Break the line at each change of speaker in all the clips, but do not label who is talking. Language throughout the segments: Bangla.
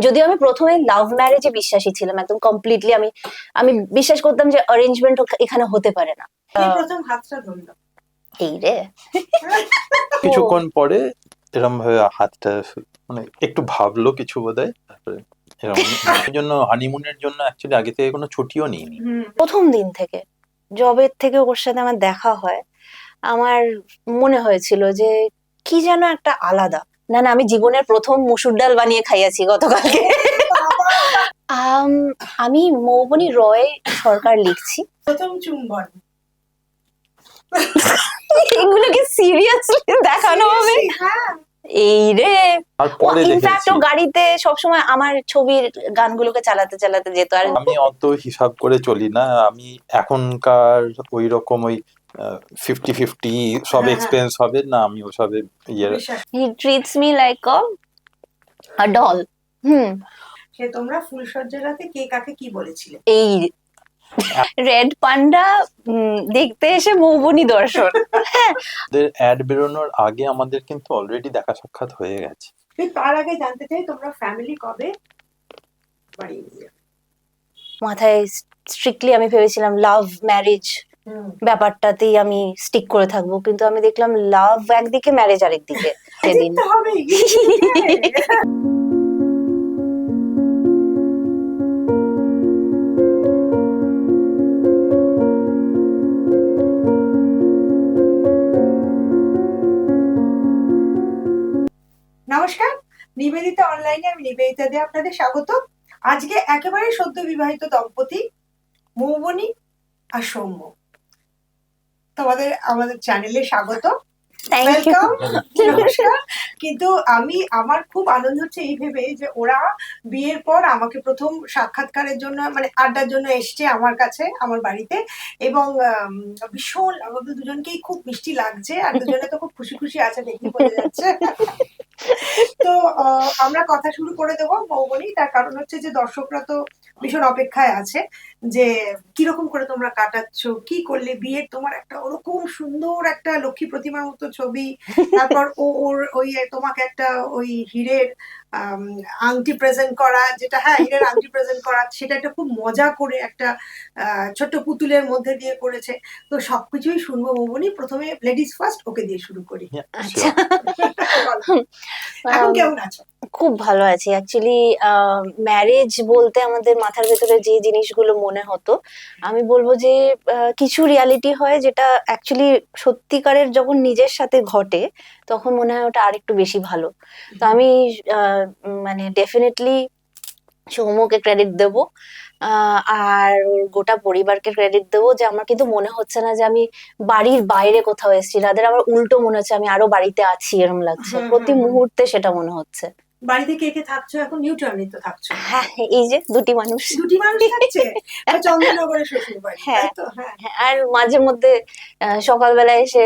যদিও আমি প্রথমে লাভ ম্যারেজে বিশ্বাসী ছিলাম, একদম কমপ্লিটলি আমি আমি বিশ্বাস করতাম যে অ্যারেঞ্জমেন্ট এখানে হতে পারে না।
প্রথম হাতটা ধরলো
এই রে
কিছুক্ষণ পরে এরম ভাবে হাতটা মানে একটু ভাবলো কিছু বোধহয়, তারপরে এরকম এই জন্য হানিমুনের জন্য অ্যাকচুয়ালি আগে থেকে কোনো ছুটিও নিইনি।
প্রথম দিন থেকে, জবের থেকে ওর সাথে আমার দেখা হয়, আমার মনে হয়েছিল যে কি যেন একটা আলাদা। না না, আমি জীবনের প্রথম মুসুর ডাল বানিয়ে খাইয়াছি গতকালকে। আমি মৌবনী রয় সরকার লিখছি।
প্রথম চুম্বন
এগুলোকে সিরিয়াসলি দেখানো হবে?
হ্যাঁ
এই রে,
আর পরে
ইনফ্যাক্ট
দেখেছি
ও গাড়িতে সবসময় আমার ছবির গানগুলোকে চালাতে চালাতে যেত। আর
আমি অত হিসাব করে চলি না, আমি এখনকার ওই রকম ওই 50-50 সব
হ্যাঁ,
এক্সপেন্স হবে না, আমি ওসবে ইয়ে
বিশ্বাস
he treats me like a doll.
সে তোমরা ফুলসজ্জার রাতে কে কাকে কি বলেছিলে?
এই রেড পান্ডা দেখতে এসে মৌবনী দর্শন।
ওদের অ্যাড বেরোনোর আগে আমাদের কিন্তু অলরেডি দেখা সাক্ষাৎ হয়ে গেছে।
তার আগে জানতে চাই তোমরা ফ্যামিলি কবে বাড়ি নিয়ে যাবে?
মাথায় স্ট্রিক্টলি আমি ভেবেছিলাম লাভ ম্যারেজ ব্যাপারটাতেই আমি স্টিক করে থাকবো, কিন্তু আমি দেখলাম লাভ একদিকে, ম্যারেজ আরেকদিকে সেদিন।
তো হবেই। নমস্কার, নিবেদিতা অনলাইনে আমি নিবেদিতা দিয়ে আপনাদের স্বাগত। আজকে একেবারে সদ্য বিবাহিত দম্পতি মৌবনী আর সৌম্য, তোমাদের আমাদের চ্যানেলে স্বাগত, ওয়েলকাম, নমস্কার। কিন্তু আমার খুব আনন্দ হচ্ছে এই ভেবে যে ওরা বিয়ের পর আমাকে প্রথম সাক্ষাৎকারের জন্য মানে আড্ডার জন্য এসছে আমার কাছে, আমার বাড়িতে, এবং ভীষণ আমাদের দুজনকেই খুব মিষ্টি লাগছে, আর দুজনে তো খুব খুশি খুশি আছে, দেখি বোঝা যাচ্ছে। তো আমরা কথা শুরু করে দেবো মৌবনী, তার কারণ হচ্ছে যে দর্শকরা তো ভীষণ অপেক্ষায় আছে যে কিরকম করে তোমরা কাটাচ্ছ, কি করলে বিয়ের, তোমার একটা ওরকম সুন্দর একটা লক্ষ্মী প্রতিমার মতো ছবি, তারপর ওর ওই তোমাকে একটা ওই হীরের আংটি প্রেজেন্ট করা, যেটা হ্যাঁ হীরের আংটি প্রেজেন্ট করা, সেটা একটা খুব মজা করে একটা ছোট্ট পুতুলের মধ্যে দিয়ে করেছে। তো সবকিছুই শুনবো মৌবনী, প্রথমে লেডিস ফার্স্ট, ওকে দিয়ে শুরু করি।
আচ্ছা,
এখন কেমন আছো?
খুব ভালো আছি অ্যাকচুয়ালি। ম্যারেজ বলতে আমাদের মাথার ভেতরে যে জিনিসগুলো মনে হতো, আমি বলবো যে কিছু রিয়ালিটি হয় যেটা অ্যাকচুয়ালি সত্যিকারের যখন নিজের সাথে ঘটে তখন মনে হয় ওটা আরেকটু বেশি ভালো। তো আমি মানে ডেফিনেটলি সৌম্যকে ক্রেডিট দেবো, আর ওর গোটা পরিবারকে ক্রেডিট দেবো যে আমার কিন্তু মনে হচ্ছে না যে আমি বাড়ির বাইরে কোথাও এসেছি, রাদের আমার উল্টো মনে হচ্ছে আমি আরো বাড়িতে আছি, এরকম লাগছে প্রতি মুহূর্তে, সেটা মনে হচ্ছে।
বাড়িতে কে কে থাকছো এখন? নিউ টাউনে তো থাকছো?
হ্যাঁ, এই যে দুটি মানুষ
থাকছে চন্দ্রনগরের শ্বশুর বাড়ি,
হ্যাঁ
তাই তো? হ্যাঁ,
আর মাঝে মধ্যে সকালবেলা এসে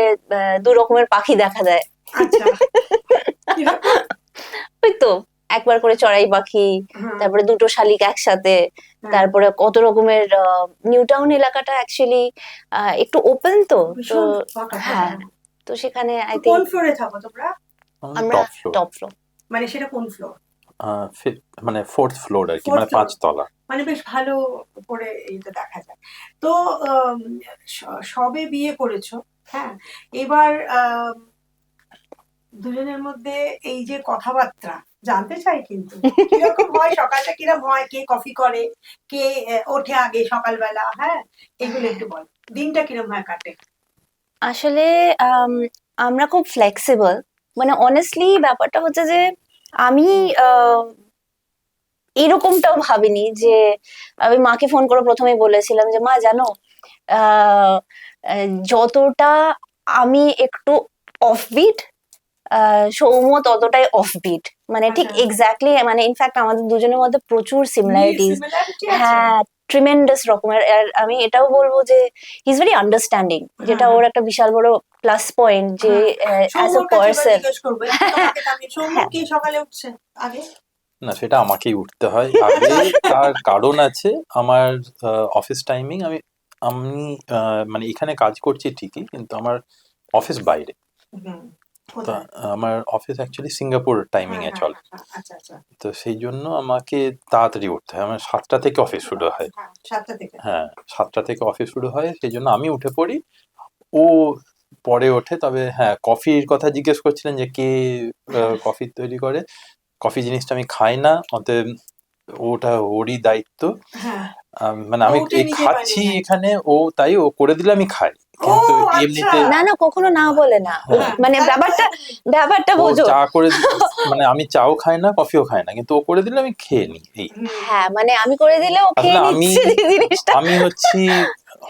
দু রকমের পাখি দেখা দেয়।
আচ্ছা।
ওই তো একবার করে চড়াই পাখি, তারপরে দুটো শালিক একসাথে, তারপরে কত রকমের। নিউ টাউন এলাকাটা অ্যাকচুয়ালি একটু ওপেন, তো হ্যাঁ, তো সেখানে আই
কোন
থিঙ্ক
ফ্লোরে থাকো তোমরা?
আমরা টপ ফ্লোর।
মানে সেটা কোন ফ্লোর?
মানে 4th ফ্লোর আর কি, মানে 5 তলা,
মানে বেশ ভালো করে এইটা দেখা যায়। তো সবে বিয়ে করেছো, হ্যাঁ, এবার দুজনের মধ্যে এই যে কথাবার্তা জানতে চাই, কিন্তু কিরকম হয়, সকালটা কিরকম হয়, কে কফি করে, কে ওঠে আগে সকালবেলা, হ্যাঁ, এগুলো একটু বল, দিনটা কিরকম হয় কাটে?
আসলে আমরা খুব ফ্লেক্সিবল, মানে অনেস্টলি ব্যাপারটা হচ্ছে যে আমি এরকমটাও ভাবিনি যে আমি মাকে ফোন করে প্রথমেই বলেছিলাম যে মা জানো, যতটা আমি একটু অফবিট, সৌম্য ততটাই অফবিট, মানে ঠিক এক্স্যাক্টলি, মানে ইনফ্যাক্ট আমাদের দুজনের মধ্যে প্রচুর সিমিলারিটিস, হ্যাঁ, ট্রিমেন্ডাস রকমের। আর আমি এটাও বলবো যে হি ইজ ভেরি আন্ডারস্ট্যান্ডিং, যেটা ওর একটা বিশাল বড় প্লাস পয়েন্ট, যে অ্যাজ আ পার্সন।
সকালে উঠছে আগে
না সেটা আমাকেই উঠতে হয় আগে, তার কারণ আছে আমার অফিস টাইমিং। আমি মানে এখানে কাজ করছি ঠিকই, কিন্তু আমার অফিস বাইরে,
কোথায়?
আমার অফিস অ্যাকচুয়ালি সিঙ্গাপুর টাইমিং
হ্যাঁ,
এ
হ্যাঁ,
চলে।
হ্যাঁ, আচ্ছা, আচ্ছা।
তো সেই জন্য আমাকে তাড়াতাড়ি উঠতে হয়। আমার 7টা থেকে অফিস শুরু হয়।
হ্যাঁ, 7টা থেকে।
হ্যাঁ, 7টা থেকে অফিস শুরু হয়। সেই জন্য আমি উঠে পড়ি। ও পরে ওঠে। তবে হ্যাঁ, কফির কথা জিজ্ঞেস করছিলেন যে কে কফি তৈরি করে? কফি জিনিসটা আমি খাই না। অতএব ওটা ওরই দায়িত্ব।
হ্যাঁ,
মানে
ও
আমি
উঠে
এই
নিজে
খাচ্ছি
বানিয়ে নেয়।
এখানে, তাই ও করে দিলে আমি খাই।
ও
কিন্তু
আচ্ছা!
এমনিতে
না না, কখনো না বলে না।
হ্যাঁ,
মানে
তাহলে তো
ব্যাপারটা
একদমই
ব্যাপারটা
ও
বোঝো।
চা করে মানে আমি চাও খাই না, কফিও খাই না। কিন্তু ও করে দিলে আমি খেয়ে নিই এই।
হ্যাঁ, মানে আমি করে দিলেও
আসলে
খেয়ে
আমি
নিচ্ছে যে জিনিসটা।
আমি হচ্ছি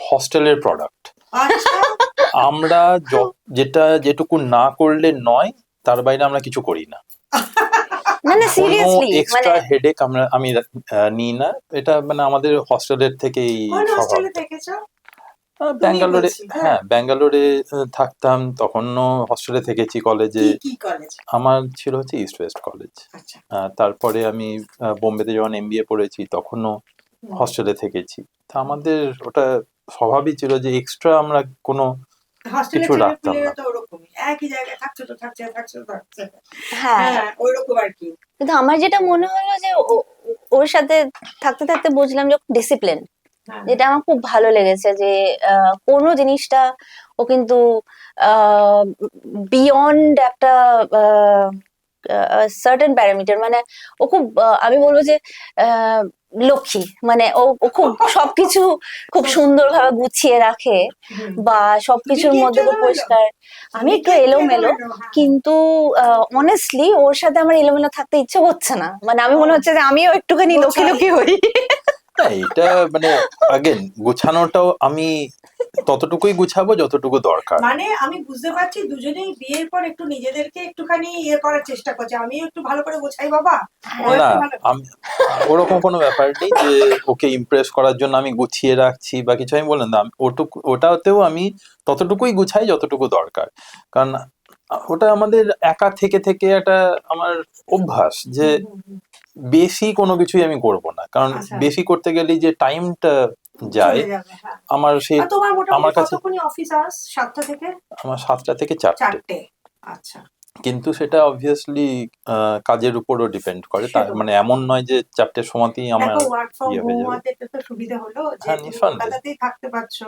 হস্টেলের প্রোডাক্ট।
আচ্ছা,
আমরা যেটুকু না করলে নয়, তার বাইরে আমরা কিছু করি না।
না না,
কোনো
সিরিয়াসলি মানে
এক্সট্রা হেডেক আমি নিই না। এটা মানে আমাদের হস্টেলের থেকেই
কোন হোস্টেলে
স্বভাবটা।
থেকেছো? তুমি
ব্যাঙ্গালোরে,
বলছি, হ্যাঁ।
হ্যাঁ ব্যাঙ্গালোরে থাকতাম, তখনও হস্টেলে থেকেছি কলেজে।
কি কলেজ?
আমার ছিল হচ্ছে ইস্ট ওয়েস্ট কলেজ।
আচ্ছা।
তারপরে আমি বোম্বেতে যখন এমবিএ পড়েছি তখনও
হুম।
হস্টেলে থেকেছি। তা আমাদের ওটা স্বভাবই ছিল যে এক্সট্রা আমরা কোনো
হস্টেলের
কিছু রাখতাম
ছেলেপুলেরা
না।
তো ওরকমই। একই জায়গায় থাকছে তো থাকছে।
হ্যাঁ,
হ্যাঁ, ওইরকম আরকি।
কিন্তু আমার যেটা মনে হলো যে ওর সাথে থাকতে থাকতে বুঝলাম যে ডিসিপ্লিন,
হ্যাঁ,
যেটা আমার খুব ভালো লেগেছে যে কোনো জিনিসটা ও কিন্তু বিয়ন্ড একটা সার্টেন প্যারামিটার, মানে ও খুব আমি বলবো যে আহ, লক্ষ্মী, মানে ও খুব সবকিছু খুব সুন্দরভাবে গুছিয়ে রাখে,
হুম।
বা
তুমি
সবকিছুর
কি একটু
মধ্যে খুব
এলোমেলো?
পরিষ্কার। আমি
তুমি
একটু
কি একটু
এলোমেলো,
হ্যাঁ।
কিন্তু অনেস্টলি ওর সাথে আমার এলোমেলো থাকতে ইচ্ছে হচ্ছে না, মানে আমি মনে হচ্ছে যে আমিও একটুখানি লক্ষ্মী
গোছাই।
লক্ষ্মী হই।
না এটা মানে আগেন গোছানোটাও আমি ততটুকুই গুছাবো যতটুকু দরকার।
মানে আমি বুঝতে পারছি দুজনেই বিয়ের পর একটু নিজেদেরকে একটুখানি করার চেষ্টা করছে। আমিও একটু ভালো করে গোছাই বাবা। ও
হ্যাঁ,
না,
একটু ভালো।
আমি ওরকম কোনো ব্যাপার নেই যে ওকে ইমপ্রেস করার জন্য আমি গুছিয়ে রাখছি বা কিছু। আমি বললাম না, ওটাতেও আমি ততটুকুই গুছাই যতটুকু দরকার। কারণ ওটা আমাদের একা থেকে থেকে একটা আমার অভ্যাস যে
হুম, হুম।
বেশি কোনো কিছুই আমি করব না। কারণ
আচ্ছা,
বেশি করতে গেলেই যে টাইমটা যায়,
চলে যাবে, হ্যাঁ।
আমার সেই
আর তোমার মোটামুটি
আমার কাছে
কতক্ষণই অফিস আওয়ার্স? 7টা থেকে
আমার 7টা থেকে 4টে।
4টে। আচ্ছা,
কিন্তু সেটা অবভিয়াসলি কাজের উপরও ডিপেন্ড করে।
সে
তার
তো
মানে এমন নয় যে 4টের সময়তেই আমার
দেখো ওয়ার্ক ফ্রম
ইয়ে হয়ে
হোম
যাবে।
হওয়াতে এটা তো সুবিধা হলো যে
হ্যাঁ,
তুমি
নিঃসন্দেহে,
কলকাতাতেই থাকতে পারছো।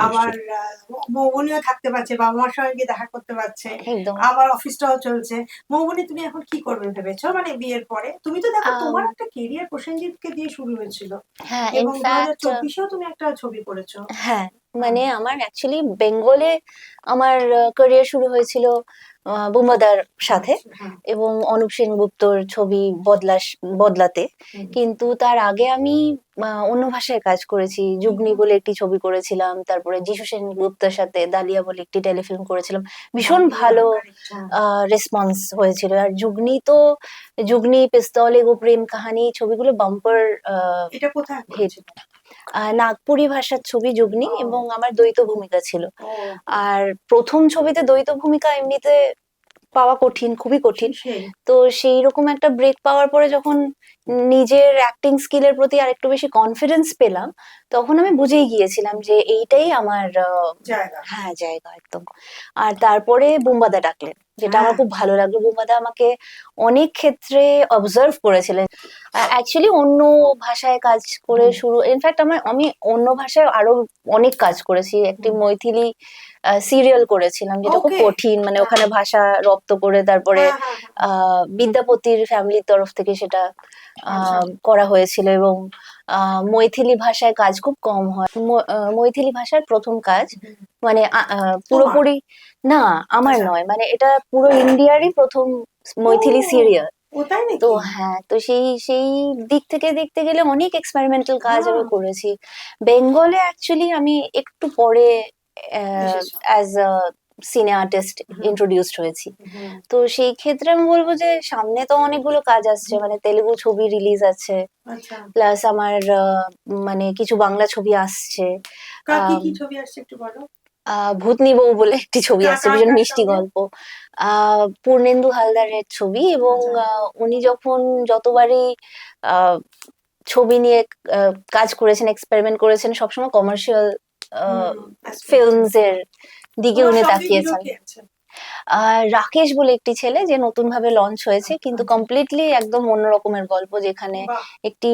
আবার
নিশ্চয়ই।
মৌবনিও থাকতে পারছে, বাবা মার সঙ্গে গিয়ে দেখা করতে পারছে।
একদম।
আবার অফিসটাও চলছে। মৌবনি তুমি এখন কি করবে ভেবেছো? মানে বিয়ের পরে তুমি তো দেখো
আম,
তোমার একটা কেরিয়ার প্রসেনজিৎকে দিয়ে শুরু হয়েছিল
হ্যাঁ,
এবং
ইনফ্যাক্ট
2024-এও তুমি একটা ছবি করেছো।
হ্যাঁ,
হ্যাঁ,
মানে আমার অ্যাকচুয়ালি বেঙ্গলে আমার ক্যারিয়ার শুরু হয়েছিল বুম্বাদার সাথে,
আচ্ছা, হ্যাঁ,
এবং অনুপ সেনগুপ্তর ছবি বদলাতে।
হুম,
কিন্তু তার আগে আমি অন্য ভাষায় কাজ করেছি। যুগনি বলে একটি ছবি করেছিলাম, তারপরে যিশু সেনগুপ্তের সাথে দালিয়া বলে একটি টেলিফিল্ম করেছিলাম। ভীষণ
দালিয়া,
ভালো
correct, হ্যাঁ।
রেসপন্স হয়েছিল। আর যুগনি, পিস্তল এগো প্রেম কাহানি ছবিগুলো বাম্পার
এটা কোথায়
হিট।
করেছিল?
নাগপুরি ভাষার ছবি যুগনি,
ও,
এবং আমার দ্বৈত ভূমিকা ছিল।
ও,
আর প্রথম ছবিতে দ্বৈত ভূমিকা এমনিতে পাওয়া কঠিন, খুবই কঠিন।
সেই
তো সেই রকম একটা ব্রেক পাওয়ার পরে যখন নিজের অ্যাক্টিং স্কিলের প্রতি আরেকটু বেশি কনফিডেন্স পেলাম, তখন আমি বুঝেই গিয়েছিলাম যে এইটাই আমার
জায়গা।
হ্যাঁ, জায়গা একদম। আর তারপরে বুম্বাদা ডাকলেন, যেটা আমার
হ্যাঁ,
খুব ভালো লাগলো। বুম্বাদা আমাকে অনেক ক্ষেত্রে অবজার্ভ করেছিলেন। অ্যাকচুয়ালি অন্য ভাষায় কাজ করে
হুম,
শুরু, ইনফ্যাক্ট আমি অন্য ভাষায় আরো অনেক কাজ করেছি। একটি
হুম।
মৈথিলি সিরিয়াল করেছিলাম, যেটা খুব
ওকে,
কঠিন, মানে
হ্যাঁ,
ওখানে ভাষা রপ্ত করে তারপরে
হ্যাঁ, হ্যাঁ, হ্যাঁ।
বিদ্যাপতির ফ্যামিলির তরফ থেকে সেটা
আচ্ছা,
করা হয়েছিল। এবং মৈথিলি ভাষায় কাজ খুব কম হয়। মৈথিলি ভাষার প্রথম কাজ,
হুম।
মানে
তোমার?
পুরোপুরি না, আমার
আচ্ছা,
নয়, মানে এটা পুরো ইন্ডিয়ারই প্রথম
ও,
মৈথিলি সিরিয়াল।
ও তাই
তো
নাকি?
হ্যাঁ, তো সেই দিক থেকে দেখতে গেলে অনেক এক্সপেরিমেন্টাল কাজ আমি
হ্যাঁ,
করেছি। বেঙ্গলে অ্যাকচুয়ালি আমি একটু পরে
এসেছো।
অ্যাজ আ সিনে আর্টিস্ট
হুম,
ইন্ট্রোডিউসড হয়েছি।
হুম,
তো সেই ক্ষেত্রে আমি বলবো যে সামনে তো অনেকগুলো কাজ আসছে, মানে তেলেগু ছবি রিলিজ আছে,
আচ্ছা।
প্লাস আমার মানে কিছু বাংলা ছবি আসছে। আম,
কি ছবি আসছে একটু বলো?
ভূতনি বউ বলে একটি ছবি আসছে, ভীষণ
কার
মিষ্টি
সঙ্গে?
গল্প। পূর্ণেন্দু হালদারের ছবি, এবং
আচ্ছা,
উনি যতবারই আহ, ছবি নিয়ে কাজ করেছেন, এক্সপেরিমেন্ট করেছেন, সবসময় কমার্শিয়াল
হুম, aspect,
ফিল্মস এর দিকে
ওনার
উনি
সঙ্গে হিরো
তাকিয়েছেন।
কে আছে?
রাকেশ বলে একটি ছেলে, যে নতুন ভাবে লঞ্চ হয়েছে, কিন্তু কমপ্লিটলি একদম অন্য রকমের গল্প, যেখানে
বাহ।
একটি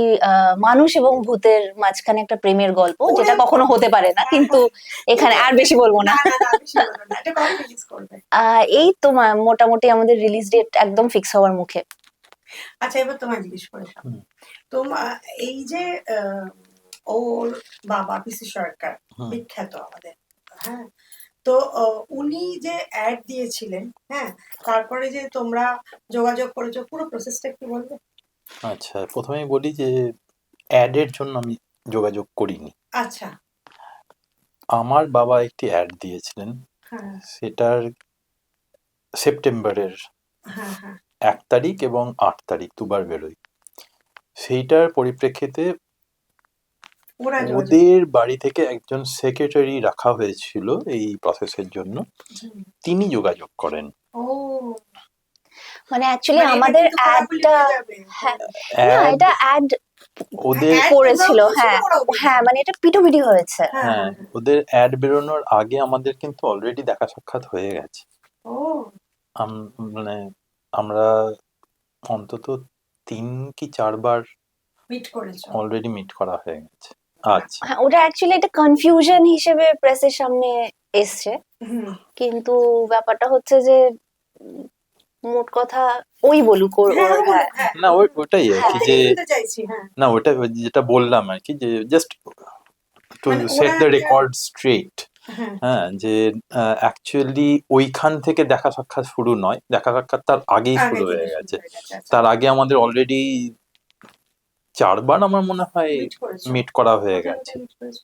মানুষ এবং ভূতের মাঝখানে একটা প্রেমের গল্প,
ওরে
যেটা কখনো হতে পারে না, কিন্তু এখানে আর বেশি বলবো না।
না না না, বেশি বলো না। এটা কবে রিলিজ করবে?
এই তো মোটামুটি আমাদের রিলিজ ডেট একদম ফিক্স হওয়ার মুখে।
আচ্ছা, এবার তোমায় জিজ্ঞেস করে
হুম।
তোমার এই যে ওর বাবা পিসি সরকার,
হুম।
বিখ্যাত আমাদের, হ্যাঁ, তো উনি যে অ্যাড দিয়েছিলেন, হ্যাঁ, তারপরে যে তোমরা যোগাযোগ করেছো, পুরো প্রসেসটা একটু বলবে?
আচ্ছা, প্রথমেই বলি যে অ্যাডের জন্য আমি যোগাযোগ করিনি।
আচ্ছা।
আমার বাবা একটি অ্যাড দিয়েছিলেন,
হ্যাঁ
সেটার সেপ্টেম্বরের
হ্যাঁ হ্যাঁ
1 তারিখ এবং 8 তারিখ দুবার বেরোয়। সেইটার পরিপ্রেক্ষিতে
ওরা যোগাযোগ।
ওদের বাড়ি থেকে একজন সেক্রেটারি রাখা হয়েছিল এই প্রসেসের জন্য,
হুম।
তিনি যোগাযোগ করেন।
ও,
মানে অ্যাকচুয়ালি
মানে এটা
আমাদের
কিন্তু খোলাখুলি
অ্যাডটা,
হয়ে যাবে।
হ্যাঁ, না
অ্যাড
এটা অ্যাড
ওদের
Ad
করেছিল,
তোমরাও দিয়েছিলে,
হ্যাঁ
ওরাও দিয়েছে।
হ্যাঁ, মানে এটা পিটোপিটি হয়েছে।
হ্যাঁ
হ্যাঁ,
হ্যাঁ হ্যাঁ।
ওদের অ্যাড বেরোনোর আগে আমাদের কিন্তু অলরেডি দেখা সাক্ষাৎ হয়ে গেছে।
ও,
মানে আমরা অন্তত 3 কি 4 বার
মিট করেছো?
অলরেডি মিট করা হয়ে গেছে। আচ্ছা,
হ্যাঁ, ওটা অ্যাকচুয়ালি একটা কনফিউশন হিসেবে প্রেসের সামনে এসছে,
হুম।
কিন্তু ব্যাপারটা হচ্ছে যে মোট কথা ওই বলুক ওর
হ্যাঁ
ওর
বলো,
হ্যাঁ
হ্যাঁ।
না ওটাই আর কি,
ওটাই
যে
শুনতে চাইছি, হ্যাঁ।
না ওটা যেটা বললাম আর কি, যে জাস্ট টু
মানে
সেট
ওরা
দ্য
একটা-
রেকর্ড স্ট্রেট।
হ্যাঁ
হ্যাঁ, যে অ্যাকচুয়ালি ওইখান থেকে দেখা সাক্ষাৎ শুরু নয়, দেখা সাক্ষাৎ তার আগেই
আগে
শুরু
থেকে
হয়ে
শুরু
গেছে।
হয়ে গেছে। আচ্ছা,
তার আগে আমাদের অলরেডি 4 বার আমার মনে হয়
মিট করেছো?
মিট করা হয়ে
কোথায়
গেছে।
কোথায় meet করেছো?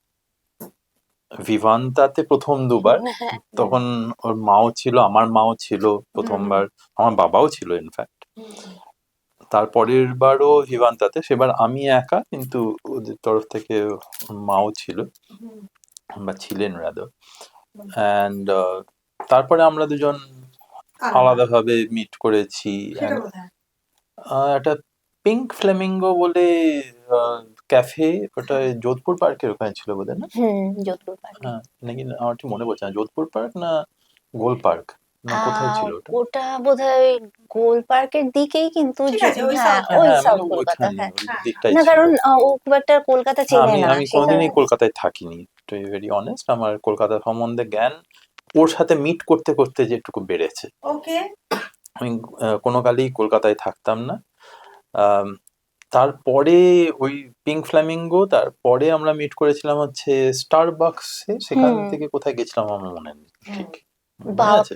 ভিভান্তাতে প্রথম 2 বার,
হ্যাঁ,
তখন ওর মাও ছিল, আমার মাও ছিল প্রথমবার, আমার বাবাও ছিল ইনফ্যাক্ট।
হুম,
তারপরের বারও ভিভান্তাতে, সেবার আমি একা, কিন্তু ওদের তরফ থেকে ওর মাও ছিল
হুম,
বা ছিলেন রাদার।
হুম।
অ্যান্ড তারপরে আমরা দুজন
আলাদা।
আলাদাভাবে মিট করেছি।
সেটা
And,
কোথায়?
একটা পিঙ্ক ফ্লেমিঙ্গো বলে ক্যাফে, ওটা যোধপুর পার্কের ওখানে ছিল বোধহয়, না?
যোধপুর পার্কে।
হ্যাঁ, নাকি আমার ঠিক মনে পড়ছে না, যোধপুর পার্ক না গোল পার্ক, না কোথায় ছিল ওটা?
ওটা বোধহয় গোল পার্কের দিকেই, কিন্তু
ঠিক আছে, ওই
হ্যাঁ
সাউথটা।
ওই
হ্যাঁ,
সাউথ
মানে
কলকাতা,
ওইখানে
হ্যাঁ।
ওই
হ্যাঁ,
দিকটাই
না
ছিল।
কারণ ও খুব একটা কলকাতা
হ্যাঁ,
চেনে না,
আমি
সেই
কোনোদিনই
কারণে।
কলকাতায় থাকিনি, টু বি ভেরি অনেস্ট। আমার কলকাতা সম্বন্ধে জ্ঞান ওর সাথে মিট করতে করতে যেটুকু বেড়েছে।
ওকে।
আমি কোনো কালেই কলকাতায় থাকতাম না। আম, তারপরে ওই পিঙ্ক ফ্ল্যামিঙ্গো, তারপরে আমরা মিট করেছিলাম হচ্ছে স্টারবাকসে, সেখান
হুম।
থেকে কোথায় গেছিলাম আমার মনে নেই ঠিক।
বা
মনে আছে?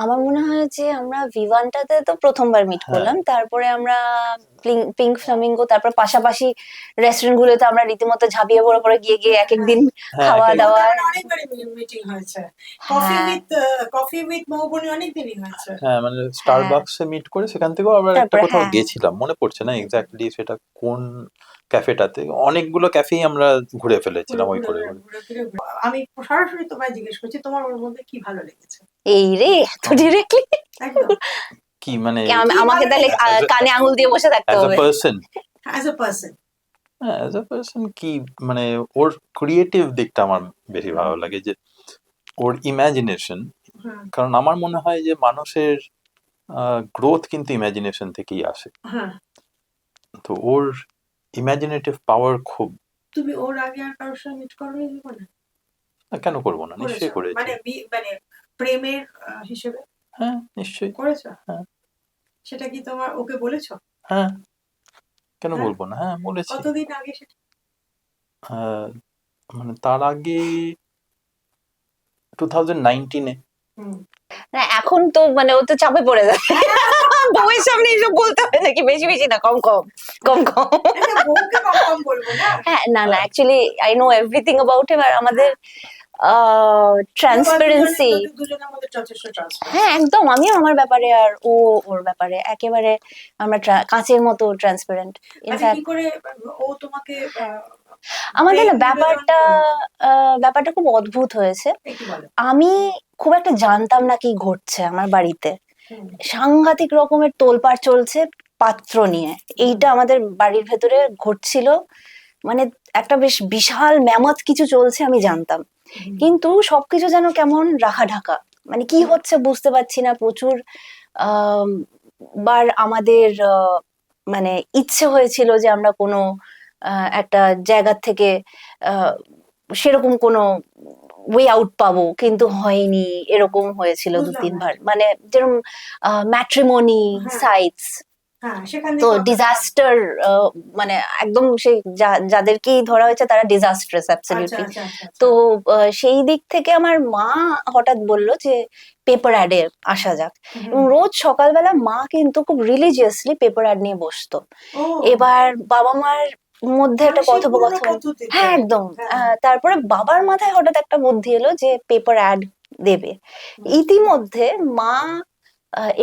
আমার মনে হয় যে আমরা ভিভান্টাতে তো প্রথমবার মিট
হ্যাঁ।
করলাম, তারপরে আমরা পিঙ্ক ফ্লামিঙ্গো, তারপর পাশাপাশি রেস্টুরেন্ট গুলোতে আমরা রীতিমতো ঝাঁপিয়ে পড়ে পড়ে গিয়ে গিয়ে এক একদিন
হ্যাঁ,
খাওয়া
এক-
দাওয়া।
আমাদের অনেকবারই মিটিং হয়েছে। কফি
হ্যাঁ
উইথ মৌবনি অনেক দিনই হয়েছে।
হ্যাঁ, মানে স্টারবাকসে মিট করে সেখান থেকেও আবার একটা
তারপরে
কোথাও
হ্যাঁ।
গেছিলাম, মনে পড়ছে না এক্স্যাক্টলি সেটা কোন ক্যাফেটাতে। অনেকগুলো ক্যাফেই আমরা ঘুরে ফেলেছিলাম ওই করে করে।
আমি সরাসরি তোমায় জিজ্ঞেস করছি, তোমার ওর মধ্যে কি ভালো লেগেছে?
এই রে, এত ডিরেক্টলি
একদম।
কি মানে
আমাকে
ভালো
তাহলে
লেগেছে?
As a-
কানে আঙুল দিয়ে বসে থাকতে
অ্যাজ আ
হবে।
Person,
as a person.
হ্যাঁ অ্যাজ আ পার্সন কি, মানে ওর ক্রিয়েটিভ দিকটা আমার বেশি ভালো লাগে, যে ওর ইমাজিনেশন। কারণ আমার মনে হয় যে মানুষের গ্রোথ কিন্তু ইমাজিনেশন থেকেই আসে।
হ্যাঁ।
তো ওর ইমাজিনেটিভ পাওয়ার খুব।
তুমি ওর আগে আর কারোর সঙ্গে মিট করোনি জীবনে?
কেন করবো না, নিশ্চয়ই
করেছো?
করেছি।
মানে মানে প্রেমের হিসেবে
হ্যাঁ, নিশ্চয়ই।
করেছো?
হ্যাঁ।
সেটা কি তোমার ওকে বলেছো?
হ্যাঁ, কেন
হ্যাঁ?
বলবো না, হ্যাঁ বলেছি।
কতদিন আগে সেটা?
মানে তার আগে 2019-এ।
হুম।
না এখন তো মানে ও তো চাপে পড়ে যাবে, বউয়ের সামনে এসব বলতে হয় নাকি, বেশি বেশি না, কম কম কম কম।
একটা বউকে কম কম বলবো না।
হ্যাঁ, না না, actually I know everything about him, আর আমাদের ট্রান্সপারেন্সি,
দুজনের মধ্যে যথেষ্ট ট্রান্সপারেন্সি।
হ্যাঁ একদম, আমিও আমার ব্যাপারে আর ও ওর ব্যাপারে একেবারে আমরা কাঁচের মতো ট্রান্সপারেন্ট।
আচ্ছা,
ইনফ্যাক্ট
কি করে ও তোমাকে
আমাদের না
নিবেদন
ব্যাপারটা খুব অদ্ভুত হয়েছে।
একটু বলো।
আমি খুব একটা জানতাম না কি ঘটছে আমার বাড়িতে,
হুম,
সাংঘাতিক রকমের তোলপাড় চলছে পাত্র নিয়ে, এইটা আমাদের বাড়ির ভেতরে ঘটছিল, মানে একটা বেশ বিশাল ম্যামথ কিছু চলছে আমি জানতাম,
হুম,
কিন্তু সবকিছু যেন কেমন রাখা ঢাকা। মানে কি হচ্ছে বুঝতে পারছি না। প্রচুর আম, বার আমাদের মানে ইচ্ছে হয়েছিল যে আমরা কোনো একটা জায়গা থেকে আহ, সেরকম কোনো ওয়ে আউট পাবো, কিন্তু হয়নি, এরকম হয়েছিল দু
বুঝলাম না।
তিনবার। মানে যেরকম ম্যাট্রিমনি
হ্যাঁ।
সাইটস,
হ্যাঁ, সেখান
তো
থেকে
ডিজাস্টার, মানে একদম সেই যাদেরকেই ধরা হয়েছে তারা ডিজাস্ট্রাস
আচ্ছা
অ্যাবসলিউটলি।
আচ্ছা আচ্ছা
তো সেই দিক থেকে আমার মা হঠাৎ বলল যে পেপার অ্যাডে আসা যাক। এবং রোজ সকালবেলা মা কিন্তু খুব রিলিজিয়াসলি পেপার অ্যাড নিয়ে বসতো।
ও
এবার বাবা মার মধ্যে
মানে
একটা
সেই পুরনো
কথোপকথন,
পদ্ধতিতে।
হ্যাঁ একদম।
হ্যাঁ।
তারপরে বাবার মাথায় হঠাৎ একটা বুদ্ধি এলো যে পেপার অ্যাড দেবে। ইতিমধ্যে মা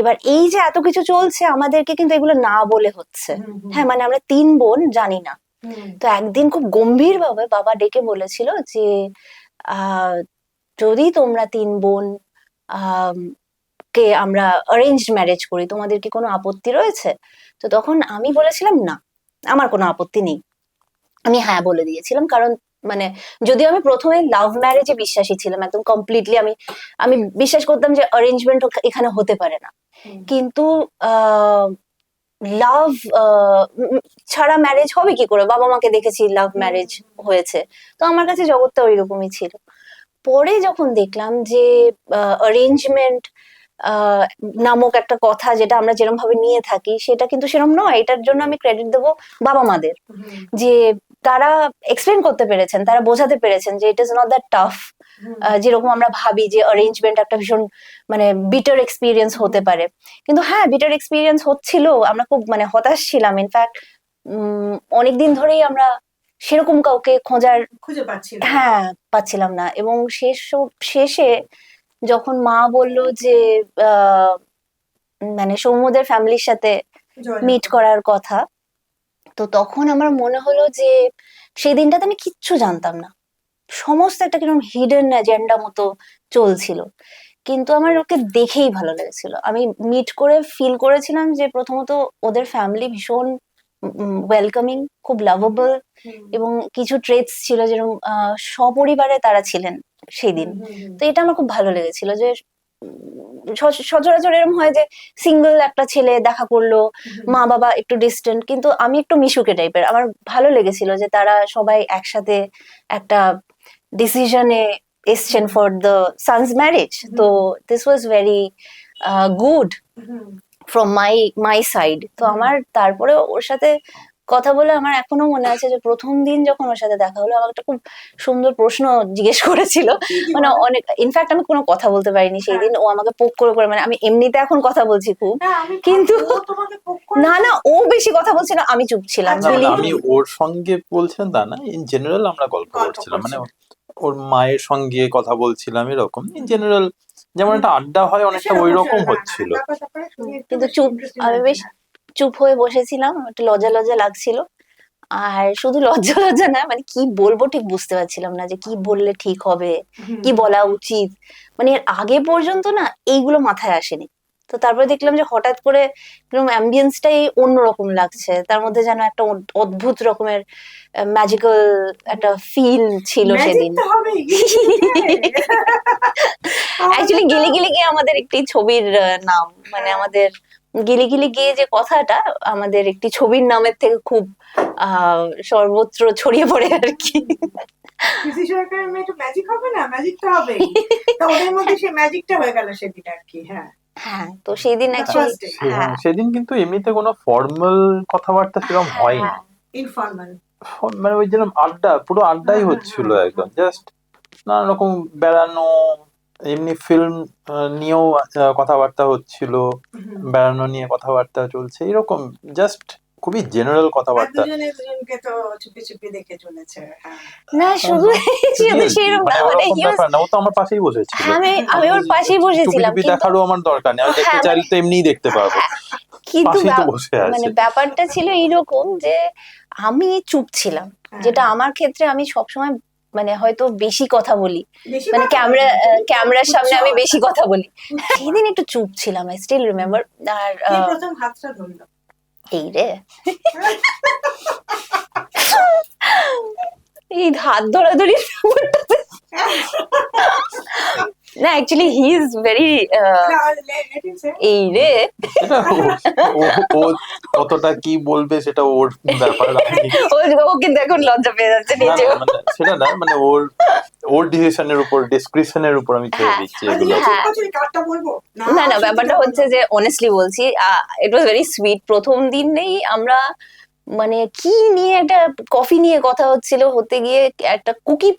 এবার এই যে এত কিছু চলছে আমাদেরকে কিন্তু এগুলো না বলে হচ্ছে। হ্যাঁ, মানে আমরা 3 বোন জানি না। তো একদিন খুব গম্ভীর ভাবে বাবা ডেকে বলেছিল যে আহ যদি তোমরা 3 বোন আহ কে আমরা অ্যারেঞ্জড ম্যারেজ করি, তোমাদের কি কোনো আপত্তি রয়েছে? তো তখন আমি বলেছিলাম না, আমার কোনো আপত্তি নেই। আমি হ্যাঁ বলে দিয়েছিলাম, কারণ মানে যদিও আমি প্রথমে লাভ ম্যারেজে বিশ্বাসী ছিলাম একদম কমপ্লিটলি, আমি আমি বিশ্বাস করতাম যে অ্যারেঞ্জমেন্ট এখানে হতে পারে না, কিন্তু লাভ ছাড়া ম্যারেজ হবে কি করে? বাবা মাকে দেখেছি লাভ ম্যারেজ হয়েছে, তো আমার কাছে জগৎটা ওইরকমই ছিল। পরে যখন দেখলাম যে অ্যারেঞ্জমেন্ট নামক একটা কথা যেটা আমরা যেরকম ভাবে নিয়ে থাকি সেটা কিন্তু সেরকম নয়, এটার জন্য আমি ক্রেডিট দেবো বাবা মাদের, যে তারা এক্সপ্লেন করতে পেরেছেন, তারা বোঝাতে পেরেছেন যে it is not that tough. যেরকম আমরা ভাবি যে অ্যারেঞ্জমেন্ট একটা ভীষণ মানে বিটার এক্সপিরিয়েন্স হতে পারে, কিন্তু হ্যাঁ বিটার এক্সপিরিয়েন্স হচ্ছিল, আমরা খুব মানে হতাশ ছিলাম। ইনফ্যাক্ট অনেকদিন ধরেই আমরা সেরকম কাউকে খোঁজার,
খুঁজে পাচ্ছি না।
হ্যাঁ পাচ্ছিলাম না। এবং শেষে যখন মা বলল যে আহ, মানে সৌম্যদের ফ্যামিলির সাথে মিট করার কথা, তো তখন আমার মনে হলো যে সেই দিনটাতে আমি কিচ্ছু জানতাম না, সমস্ত একটা কিরকম হিডেন এজেন্ডা মতো চলছিল। কিন্তু আমার ওকে দেখেই ভালো লেগেছিল, আমি মিট করে ফিল করেছিলাম যে প্রথমত ওদের ফ্যামিলি ভীষণ ওয়েলকামিং, খুব লাভেবল, এবং কিছু ট্রেটস ছিল যেরকম সপরিবারে তারা ছিলেন সেই দিন। তো এটা আমার খুব ভালো লেগেছিল যে সচরাচর এরকম হয় যে সিঙ্গেল একটা ছেলে দেখা করলো, মা বাবা একটু ডিস্টেন্ট, কিন্তু আমি একটু মিশুকে টাইপের। আমার ভালো লেগেছিল যে তারা সবাই একসাথে একটা ডিসিশনে এসছেন ফর দ্য সানস ম্যারেজ। তো this was very good from my side. তো আমার তারপরে ওর সাথে কথা বলে আমার এখনো মনে আছে যে প্রথম দিন যখন ওর সাথে দেখা হলো, আমাকে একটা খুব সুন্দর প্রশ্ন জিজ্ঞেস করেছিল। মানে অনেক, ইনফ্যাক্ট আমি কোনো কথা বলতে পারিনি সেই দিন, ও আমাকে পোক করে করে, মানে আমি এমনিতে এখন কথা বলছি খুব, কিন্তু না না ও বেশি কথা বলছিল, আমি চুপ ছিলাম।
না, মানে আমি ওর সঙ্গে বলছিলাম তা না, ইন জেনারেল আমরা গল্প করছিলাম, মানে ওর মায়ের সঙ্গে কথা বলছিলাম এরকম ইন জেনারেল, যেমন একটা আড্ডা হয় অনেকটা ওই রকম হচ্ছিল।
কিন্তু আমি বেশ চুপ হয়ে বসেছিলাম, একটু লজ্জা লজ্জা লাগছিল। আর শুধু লজ্জা লজ্জা না, মানে কি বলবো ঠিক বুঝতে পারছিলাম না যে কি বললে ঠিক হবে, কি বলা উচিত। মানে এর আগে পর্যন্ত না এইগুলো মাথায় আসেনি। তো তারপরে দেখলাম যে হঠাৎ করে অ্যাম্বিয়েন্সটাই অন্যরকম লাগছে, তার মধ্যে যেন একটা অদ্ভুত রকমের ম্যাজিক্যাল একটা ফিল ছিল সেদিন। অ্যাকচুয়ালি গিলি গিলি গিয়ে আমাদের একটি ছবির নাম, মানে আমাদের গিলি গিলি গিয়ে যে কথাটা আমাদের একটি ছবির নামের থেকে খুব সর্বত্র ছড়িয়ে পড়ে আর কি।
পিসি সরকারের মেয়ে একটু ম্যাজিক হবে না, ম্যাজিক তো হবে, তো ওদের মধ্যে সেই ম্যাজিকটা হয়ে গেল সেদিন আর কি। হ্যাঁ
হ্যাঁ, তো সেই দিন অ্যাকচুয়ালি
সেদিন কিন্তু এমনিতে কোনো ফর্মাল কথাবার্তা সেরকম হয়নি,
ইনফর্মাল,
মানে ওই যেরকম আড্ডা, পুরো আড্ডাই হচ্ছিল একদম, জাস্ট নানা রকম বেড়ানো, এমনি ফিল্ম নিয়েও কথাবার্তা হচ্ছিল, বেড়ানো নিয়ে কথাবার্তা চলছে এরকম, জাস্ট খুবই জেনারেল কথাবার্তা।
দুজনকে তো চুপি চুপি দেখে চলেছে।
না শুধু সেরকম না, মানে
ব্যাপার না, ও তো আমার পাশেই বসেছিল,
আমি ওর পাশেই বসেছিলাম,
চুপি দেখারও আমার দরকার নেই, আমি দেখতে চাইলে তো এমনিই দেখতে পারবো,
কিন্তু
পাশেই তো বসে আছে।
মানে ব্যাপারটা ছিল এইরকম যে আমি চুপ ছিলাম, যেটা আমার ক্ষেত্রে আমি সবসময় মানে হয়তো বেশি কথা বলি, মানে ক্যামেরার সামনে আমি বেশি কথা বলি, সেদিন একটু চুপ ছিলাম, আই স্টিল রিমেম্বার। আর
প্রথম হাতটা ধরলো
এই রে এই হাত ধরাধরি না actually he is very
let him say.
এই রে
এটা ও কতটা কি বলবে সেটা ওর ব্যাপার।
ও কিন্তু এখন লজ্জা পেয়ে যাচ্ছে
না,
নিজেও।
মানে সেটা না, মানে ওর ডিসিশনের উপর, ডিসক্রিপশনের উপর আমি ছেড়ে
হ্যাঁ,
দিচ্ছি
আচ্ছা,
এগুলো।
ঠিক আছে, কার্ডটা বলবো
না না
সত্যি
ব্যাপারটা
কথা
হচ্ছে
বলবো।
যে অনেস্টলি বলছি ইট ওয়াজ ভেরি সুইট। প্রথম দিনেই আমরা মানে কি নিয়ে একটা কফি নিয়ে কথা হচ্ছিল, হতে গিয়ে একটা কুকি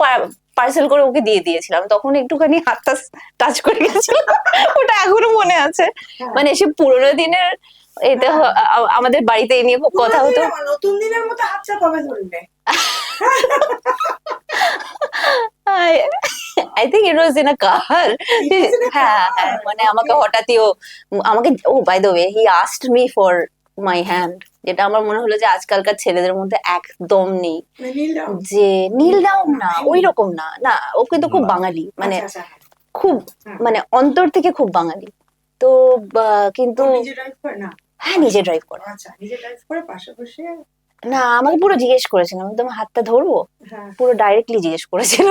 পার্সেল করে ওকে দিয়ে দিয়েছিলাম, তখন একটুখানি হাতটা টাচ করে গেছিল ওটা এখনো মনে আছে।
হ্যাঁ।
মানে সে পুরোনো দিনের এটা
হ্যাঁ।
আমাদের বাড়িতে এই নিয়ে খুব কথা
পুরোনো
হতো।
দিনের আমার নতুন দিনের মতো হাতটা কবে ধরলে?
I think it was in a car.
It was in a
হ্যাঁ
car,
হ্যাঁ, মানে আমাকে
okay.
হঠাৎই আমাকে ও by the way he asked me for my hand, যেটা আমার মনে হলো যে আজকালকার ছেলেদের মধ্যে একদম নেই।
নীল দাও।
যে নীল ডাউন না, ওই রকম না, না ও কিন্তু খুব
না।
বাঙালি, মানে
আচ্ছা, আচ্ছা,
খুব
হ্যাঁ।
মানে অন্তর থেকে খুব বাঙালি। তো কিন্তু
ও নিজে ড্রাইভ করে না?
হ্যাঁ নিজে ড্রাইভ করে।
আচ্ছা, নিজে ড্রাইভ করে পাশে বসে।
না আমাকে পুরো জিজ্ঞেস করেছিল, আমি তোমার হাতটা ধরবো,
হ্যাঁ।
পুরো ডাইরেক্টলি জিজ্ঞেস করেছিল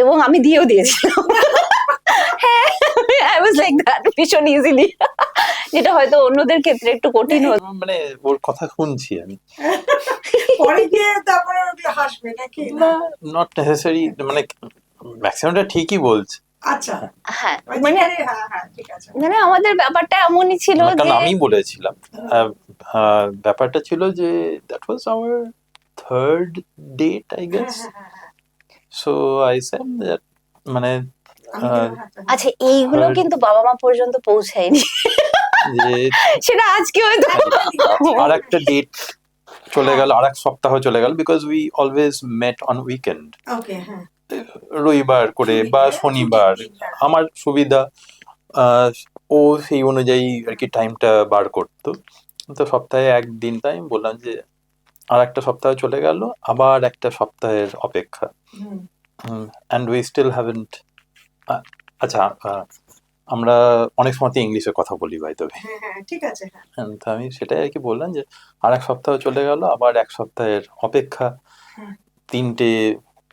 এবং আমি দিয়েও দিয়েছিলাম। হ্যাঁ আই ওয়াজ লাইক দ্যাট ভীষণ ইজিলি, যেটা হয়তো অন্যদের ক্ষেত্রে একটু কঠিন হতো।
মানে ওর কথা শুনছি আমি।
পরে গিয়ে তারপরে ওগুলো হাসবে নাকি?
না, নট নেসেসারি, মানে ম্যাক্সিমামটা ঠিকই বলছে।
আচ্ছা,
হ্যাঁ
মানে
মানে
হ্যাঁ, ঠিক আছে।
মানে আমাদের ব্যাপারটা এমনই ছিল
কারণ
যে
আমি বলেছিলাম, ব্যাপারটা ছিল যে that was our third date I
হ্যাঁ,
গেস।
হ্যাঁ, হ্যাঁ, হ্যাঁ।
সো আই সেড দ্যাট, মানে
আমি দিলাম হাতটা।
আচ্ছা এইগুলো
Third-
কিন্তু বাবা মা পর্যন্ত পৌঁছায়নি,
যে
সেটা আজকে হয়তো
আর একটা ডেট চলে গেল, আর এক সপ্তাহ চলে গেল, because we always met on weekend,
okay, হ্যাঁ।
রবিবার করে বা শনিবার আমার সুবিধা। ও সেই অনুযায়ী আর কি টাইমটা বার করতো। তো সপ্তাহে একদিন, তাই আমি বললাম যে আর একটা সপ্তাহ চলে গেল, আবার একটা সপ্তাহের অপেক্ষা,
hmm.
And we still haven't. আচ্ছা, আমরা অনেক সময় ইংলিশে কথা বলি ভাই, তবে
হ্যাঁ, হ্যাঁ, ঠিক আছে, হ্যাঁ।
তো আমি সেটাই আর কি বললাম যে আর এক সপ্তাহ চলে গেল, আবার এক সপ্তাহের অপেক্ষা,
হ্যাঁ।
3টে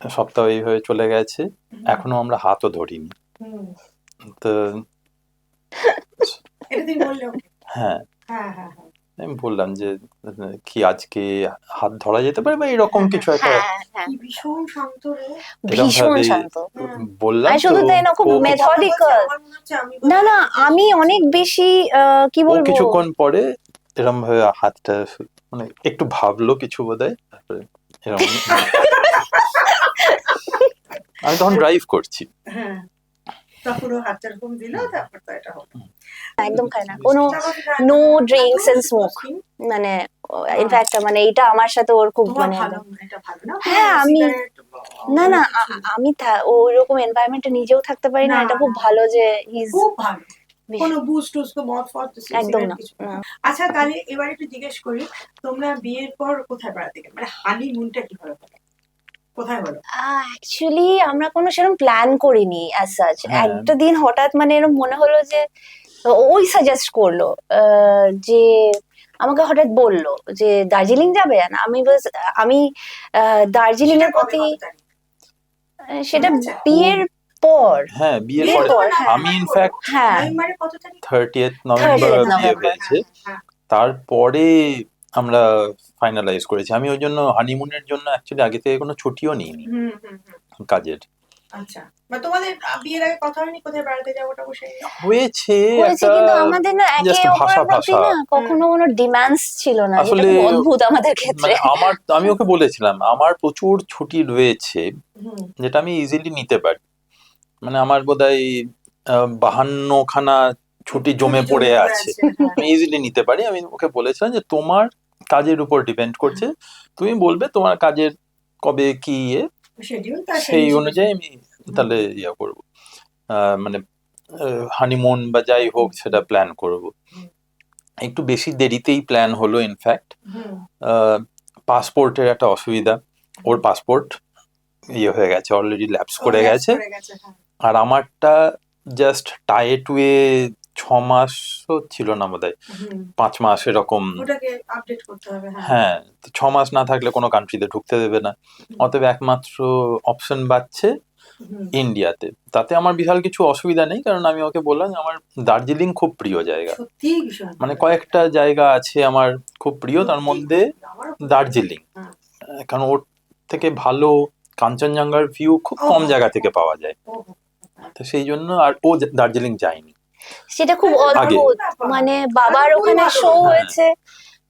সপ্তাহ এইভাবে চলে গেছে,
হুম।
এখনো আমরা হাতও ধরিনি।
হুম।
তো
এটা তুমি বললে ওকে?
হ্যাঁ,
হ্যাঁ, হ্যাঁ, হ্যাঁ।
আমি বললাম যে কি আজকে হাত ধরা যেতে পারে বা এরকম কিছু একটা,
হ্যাঁ হ্যাঁ
কি ভীষণ শান্ত রে।
এরকম
ভীষণ
ভাবে
শান্ত।
বললাম।
আর শুধু তাই না, খুব
ও
মেথডিক্যাল।
আমার মনে হচ্ছে আমি
না না আমি অনেক বেশি কি বলবো,
কিছুক্ষণ পরে এরকম ভাবে হাতটা মানে একটু ভাবলো কিছু বোধহয়, তারপরে এরকম আমি তখন ড্রাইভ করছি।
হ্যাঁ, তখন ও হাতটা এরকম দিল, তারপর তো এটা হলো।
একদম খায় না কোনো, নো ড্রিঙ্কস এন্ড স্মোক, মানে ইনফ্যাক্ট মানে এটা আমার সাথে ওর খুব
তোমার
মানে
ভালো, এটা ভালো না?
হ্যাঁ, আমি-
সিগারেট
না না আমি ওই রকম এনভায়রনমেন্টে নিজেও থাকতে পারি না,
না,
এটা খুব
না।
ভালো যে হিজ
খুব ভালো। কোনো বুস্ট টুস্ট মদ ফদ
একদম
সিগারেট
না।
কিছু না। আচ্ছা, তাহলে এবার একটু জিজ্ঞেস করি, তোমরা বিয়ের পর কোথায় বেড়াতে গেলে, মানে হানিমুনটা কিভাবে হলো, কোথায় হলো?
অ্যাকচুয়ালি আমরা কোনো সেরকম প্ল্যান করিনি অ্যাজ সাচ।
হ্যাঁ।
একটা দিন হঠাৎ মানে এরকম মনে হলো যে ওই সাজেস্ট করলো যে আমাকে হঠাৎ বললো যে দার্জিলিং যাবে, আর আমি দার্জিলিং এর
সেটা কবে,
প্রতি
কত তারিখ?
সেটা
আচ্ছা।
বিয়ের পর।
হ্যাঁ, বিয়ের
বিয়ের
পরে
পর, হ্যাঁ।
আমি ইনফ্যাক্ট
হ্যাঁ
নভেম্বরের কত তারিখ?
30th নভেম্বর
30th
বিয়ে
নভেম্বর,
হয়েছে,
হ্যাঁ,
তারপরে আমরা ফাইনালাইজ করেছি। আমি ওই জন্য হানিমুনের জন্য অ্যাকচুয়ালি আগে থেকে কোনো ছুটিও নিইনি
হুম, হুম, হুম।
কাজের।
আচ্ছা, বা তোমাদের বিয়ের আগে কথা হয়নি কোথায় বেড়াতে যাবো, ওটা বসে
হয়েছে
হয়েছে,
একটা,
কিন্তু আমাদের না একে
just
অপরের প্রতি
ভাষা।
না কখনো কোনো ডিমান্ডস ছিল না, যেটা
আসলে
খুব অদ্ভুত আমাদের ক্ষেত্রে।
মানে আমি ওকে বলেছিলাম আমার প্রচুর ছুটি রয়েছে,
হুম।
যেটা আমি ইজিলি নিতে পারি। মানে আমার বোধহয় 52খানা ছুটি জমে পড়ে আছে,
হ্যাঁ।
আমি ইজিলি নিতে পারি। আমি ওকে বলেছিলাম যে তোমার কাজের উপর ডিপেন্ড করছে, তুমি বলবে তোমার কাজের কবে কি
শিডিউল
সেই অনুযায়ী আমি তাহলে ইয়ে করবো, মানে হানিমুন বা যাই হোক সেটা প্ল্যান করব। একটু বেশি দেরিতেই প্ল্যান হলো ইনফ্যাক্ট। পাসপোর্টের একটা অসুবিধা, ওর পাসপোর্ট ইয়ে হয়ে গেছে, অলরেডি ল্যাপস করে গেছে, আর আমারটা জাস্ট টাইটওয়ে 6 মাস ছিল না বোধহয়, 5 মাস এরকম।
ওটাকে আপডেট করতে হবে।
হ্যাঁ, 6 মাস না থাকলে কোনো কান্ট্রিতে ঢুকতে দেবে না। অতএব একমাত্র অপশন বাচ্ছে
হুম,
ইন্ডিয়াতে। তাতে আমার বিশাল কিছু অসুবিধা নেই, কারণ আমি ওকে বললাম যে আমার দার্জিলিং খুব প্রিয় জায়গা।
সত্যি ভীষণ
মানে
ভালো
কয়েকটা জায়গা আছে আমার খুব প্রিয়, তার
সত্যি
মধ্যে
খুব, আমারও খুব
দার্জিলিং।
হ্যাঁ।
কারণ ওর থেকে ভালো কাঞ্চনজঙ্ঘার ভিউ খুব কম
ওহো,
জায়গা থেকে পাওয়া যায়।
ওহো,
তো সেই জন্য, আর ও দার্জিলিং যায়নি
সেটা খুব
এটা
আগে।
অদ্ভুত।
ব্যাপার।
মানে
তাহলে
বাবার
খুবই
ওখানে
ভালো।
শো
হ্যাঁ,
হয়েছে,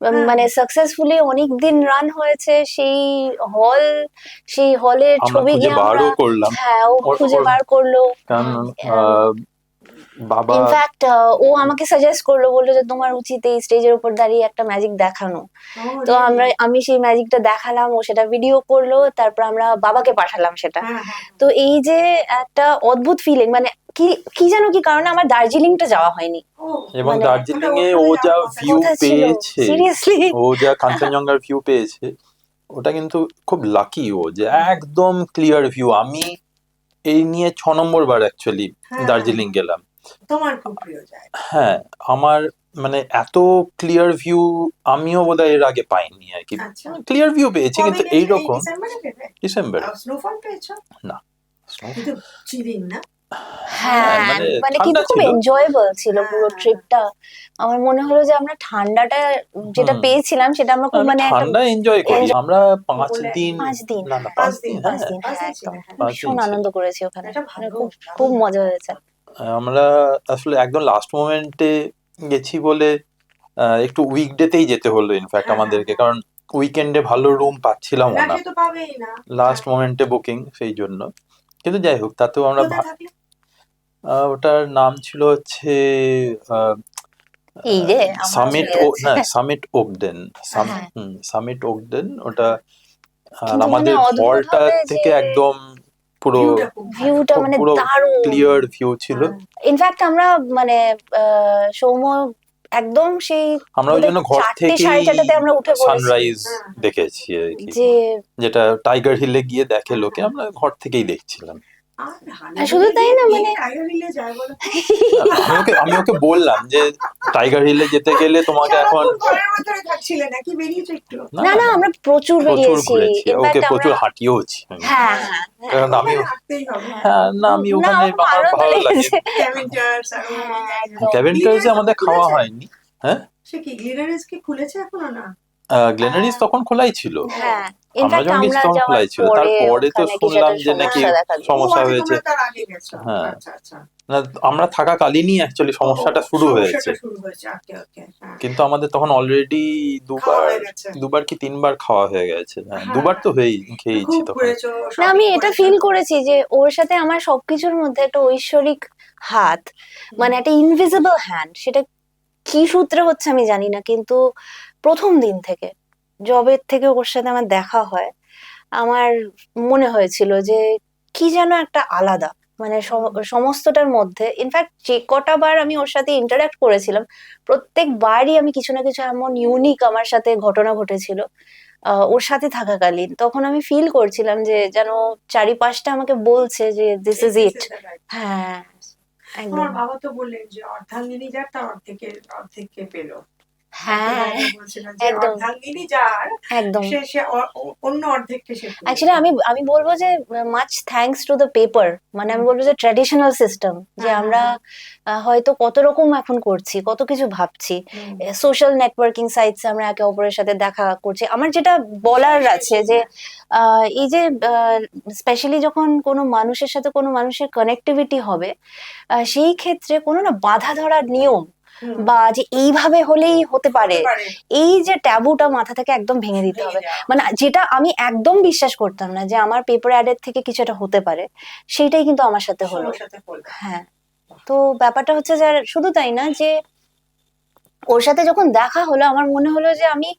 হ্যাঁ,
মানে সাকসেসফুলি অনেক দিন রান হয়েছে সেই হল, সেই হলের
আমরা
ছবি
খুঁজে
গিয়ে আমরা,
বারও করলাম।
হ্যাঁ ও
ওর
খুঁজে
ওর
বার করলো।
কারণ বাবা
ইনফ্যাক্ট ও আমাকে সাজেস্ট করলো, বললো যে তোমার উচিত এই স্টেজের উপর দাঁড়িয়ে একটা ম্যাজিক দেখানো।
ও
তো
really?
আমি সেই ম্যাজিকটা দেখালাম, ও সেটা ভিডিও করলো, তারপর আমরা বাবাকে পাঠালাম সেটা।
হ্যাঁ, হ্যাঁ,
তো এই যে একটা অদ্ভুত ফিলিং, মানে কি কি জানো কি কারণে আমার দার্জিলিংটা যাওয়া হয়নি।
ও,
এবং
মানে
দার্জিলিং এ
ওটা
ও
ওখানে
যা
যাওয়ার কথা
ভিউ
কথা ছিল
পেয়েছে,
সিরিয়াসলি।
ও যা কাঞ্চনজঙ্ঘার ভিউ পেয়েছে, ওটা কিন্তু খুব লাকি ও, যে একদম ক্লিয়ার ভিউ। আমি এই নিয়ে 6 নম্বর বার অ্যাকচুয়ালি
হ্যাঁ,
দার্জিলিং গেলাম।
তোমার খুব প্রিয় জায়গা।
হ্যাঁ, আমার মানে এত ক্লিয়ার ভিউ আমিও বোধহয় এর আগে পাইনি আর কি।
আচ্ছা,
ক্লিয়ার ভিউ পেয়েছি,
কবে
কিন্তু
গেছো? এই
এইরকম
ডিসেম্বরে গেলে?
ডিসেম্বরে
স্নোফল পেয়েছো?
না। snow-
কিন্তু চিলিং না?
হ্যাঁ,
হ্যাঁ
মানে
মানে
ঠান্ডা
কিন্তু খুব
ছিল।
এনজয়েবল ছিল পুরো
হ্যাঁ,
ট্রিপটা। আমার মনে হলো যে আমরা ঠান্ডাটা যেটা
হুম,
পেয়েছিলাম সেটা আমরা খুব
আমি
মানে একটা
ঠান্ডা এনজয় করি।
enjoy-
আমরা 5 দিন,
5 দিন,
না না
হ্যাঁ
5 দিন,
পাঁচ
হ্যাঁ
দিন,
হ্যাঁ
দিন
একদম
ছিলে, হ্যাঁ।
5 দিন
ভীষণ
ছিল।
আনন্দ করেছি ওখানে,
এটা
মানে
ভালো,
খুব
দারুণ
খুব
ভালো।
মজা হয়েছে।
আমরা আসলে একদম লাস্ট মোমেন্টে গেছি বলে একটু উইকডেতেই যেতে হলো ইনফ্যাক্ট
হ্যাঁ, হ্যাঁ,
আমাদেরকে,
হ্যাঁ।
কারণ উইকেন্ডে ভালো রুম পাচ্ছিলামও
না,
না,
সে তো পাবেই না।
লাস্ট
হ্যাঁ।
মোমেন্টে বুকিং, সেই জন্য। কিন্তু যাই হোক, তাতেও আমরা
কোথায় থাকলে?
ওটার নাম ছিল হচ্ছে
এই রে আমার
সামিট
চলে যাচ্ছে।
না, সামিট ওকডেন।
হ্যাঁ
সামিট ওকডেন ওটা। আর
কিন্তু মানে
আমাদের
অদ্ভুত
ঘরটা
ভাবে যে
থেকে একদম পুরো
ভিউটা খুব ভালো।
ভিউটা মানে
পুরো
দারুণ।
ক্লিয়ার ভিউ ছিল।
হ্যাঁ,
ইনফ্যাক্ট আমরা মানে সৌম্য একদম সেই
আমরা ওই
বোধহয়
জন্য ঘর
4টে
থেকেই
4:30 আমরা উঠে পড়েছি
সানরাইজ
হ্যাঁ।
দেখেছি আর কি,
যে
যেটা টাইগার হিলে গিয়ে দেখে
হ্যাঁ,
লোকে,
হ্যাঁ।
আমরা ঘর থেকেই দেখছিলাম।
আর
শুধু
হানিমুনে
তাই
গিয়ে
না,
কে
মানে
টাইগার হিলে যায় বলো তো?
আমি ওকে বললাম যে টাইগার হিলে যেতে গেলে তোমাকে এখন,
সারাক্ষণ ঘরের ভেতরে থাকছিলে নাকি বেরিয়েছো একটু?
না
না
না
না
না,
আমরা প্রচুর
প্রচুর
বেরিয়েছি।
ঘুরেছি, ওকে
ইনফ্যাক্ট আমরা
প্রচুর হাঁটিয়েওছি আমি।
হ্যাঁ হ্যাঁ হ্যাঁ
কারণ আমি,
ওখানে হাঁটতেই হবে।
হ্যাঁ না, আমি
না
ওখানে
আমার খুব
আমার
আনন্দ
ভালো লাগে।
লেগেছে।
ক্যাভেন্টার্স আর ওই
হ্যাঁ
জায়গা।
একদম।
ক্যাভেন্টার্সে আমাদের খাওয়া
খুলেছে?
হয়নি। হ্যাঁ,
সে কি গ্লিনারিস কি খুলেছে এখনো না?
গ্লেনারিস তখন খোলাই ছিল,
হ্যাঁ
আমরা
ইনফ্যাক্ট
যখন গেছি
আমরা
তখন
যাওয়ার
খোলাই ছিল।
পরে
তারপরে তো
ওখানে কিছু
শুনলাম
একটা
যে নাকি
সমস্যা দেখা দিয়েছে।
ও
সমস্যা
আচ্ছা,
হয়েছে।
তোমরা তার আগে গেছো।
হ্যাঁ,
আচ্ছা, আচ্ছা।
না আমরা থাকাকালীনই অ্যাকচুয়ালি সমস্যাটা শুরু হয়েছে,
সমস্যাটা শুরু হয়েছে। ওকে, ওকে। হ্যাঁ।
কিন্তু আমাদের তখন অলরেডি
খাওয়া
দুবার,
হয়ে গেছে।
2 কি 3 বার খাওয়া হয়ে গেছে। হ্যাঁ,
হ্যাঁ,
2 বার তো খেয়েছি
খুব
তখন।
ঘুরেছো,
না আমি
শপিং
এটা
করেছো।
ফিল করেছি যে ওর সাথে আমার সবকিছুর মধ্যে একটা ঐশ্বরিক হাত, মানে একটা ইনভিজিবল হ্যান্ড, সেটা কি সূত্রে হচ্ছে আমি জানি না, কিন্তু প্রথম দিন থেকে, জবের থেকে ওর সাথে আমার দেখা হয়, আমার মনে হয়েছিল যে কি যেন একটা আলাদা, মানে সমস্তটার মধ্যে। ইনফ্যাক্ট যে কটা বার আমি ওর সাথে ইন্টারঅ্যাক্ট করেছিলাম, প্রত্যেকবারই আমি কিছু না কিছু এমন ইউনিক আমার সাথে ঘটনা ঘটেছিল ওর সাথে থাকাকালীন। তখন আমি ফিল করছিলাম যে যেন চারিপাশটা আমাকে বলছে যে দিস ইজ ইট। হ্যাঁ একদম।
তোমার বাবা তো বললেন যে অর্ধাঙ্গিনী যার তার অর্ধেককে পেলো।
হ্যাঁ
বলছিলেন যে
একদম
অর্ধাঙ্গিনী যার
একদম।
সে অন্য অর্ধেককে সে পেয়েছে।
অ্যাকচুয়ালি আমি বলবো যে much thanks to the paper, মানে আমি বলবো যে ট্র্যাডিশনাল সিস্টেম, যে আমরা হয়তো কত রকম এখন করছি, কত কিছু ভাবছি, সোশ্যাল নেটওয়ার্কিং সাইটস আমরা একে অপরের সাথে দেখা করছি। আমার যেটা বলার আছে যে এই যে স্পেশালি যখন কোনো মানুষের সাথে কোনো মানুষের কানেক্টিভিটি হবে, সেই ক্ষেত্রে কোনো না বাধা ধরার নিয়ম বা যে এইভাবে হলেই হতে পারে, এই যে ট্যাবুটা মাথা থেকে একদম ভেঙে দিতে হবে। মানে যেটা আমি একদম বিশ্বাস করতাম না যে আমার পেপার অ্যাডের থেকে কিছু একটা হতে পারে, সেইটাই কিন্তু আমার সাথে হলো। হ্যাঁ, তো ব্যাপারটা হচ্ছে যে শুধু তাই না, যে ওর সাথে যখন দেখা হলো আমার মনে হলো যে আমি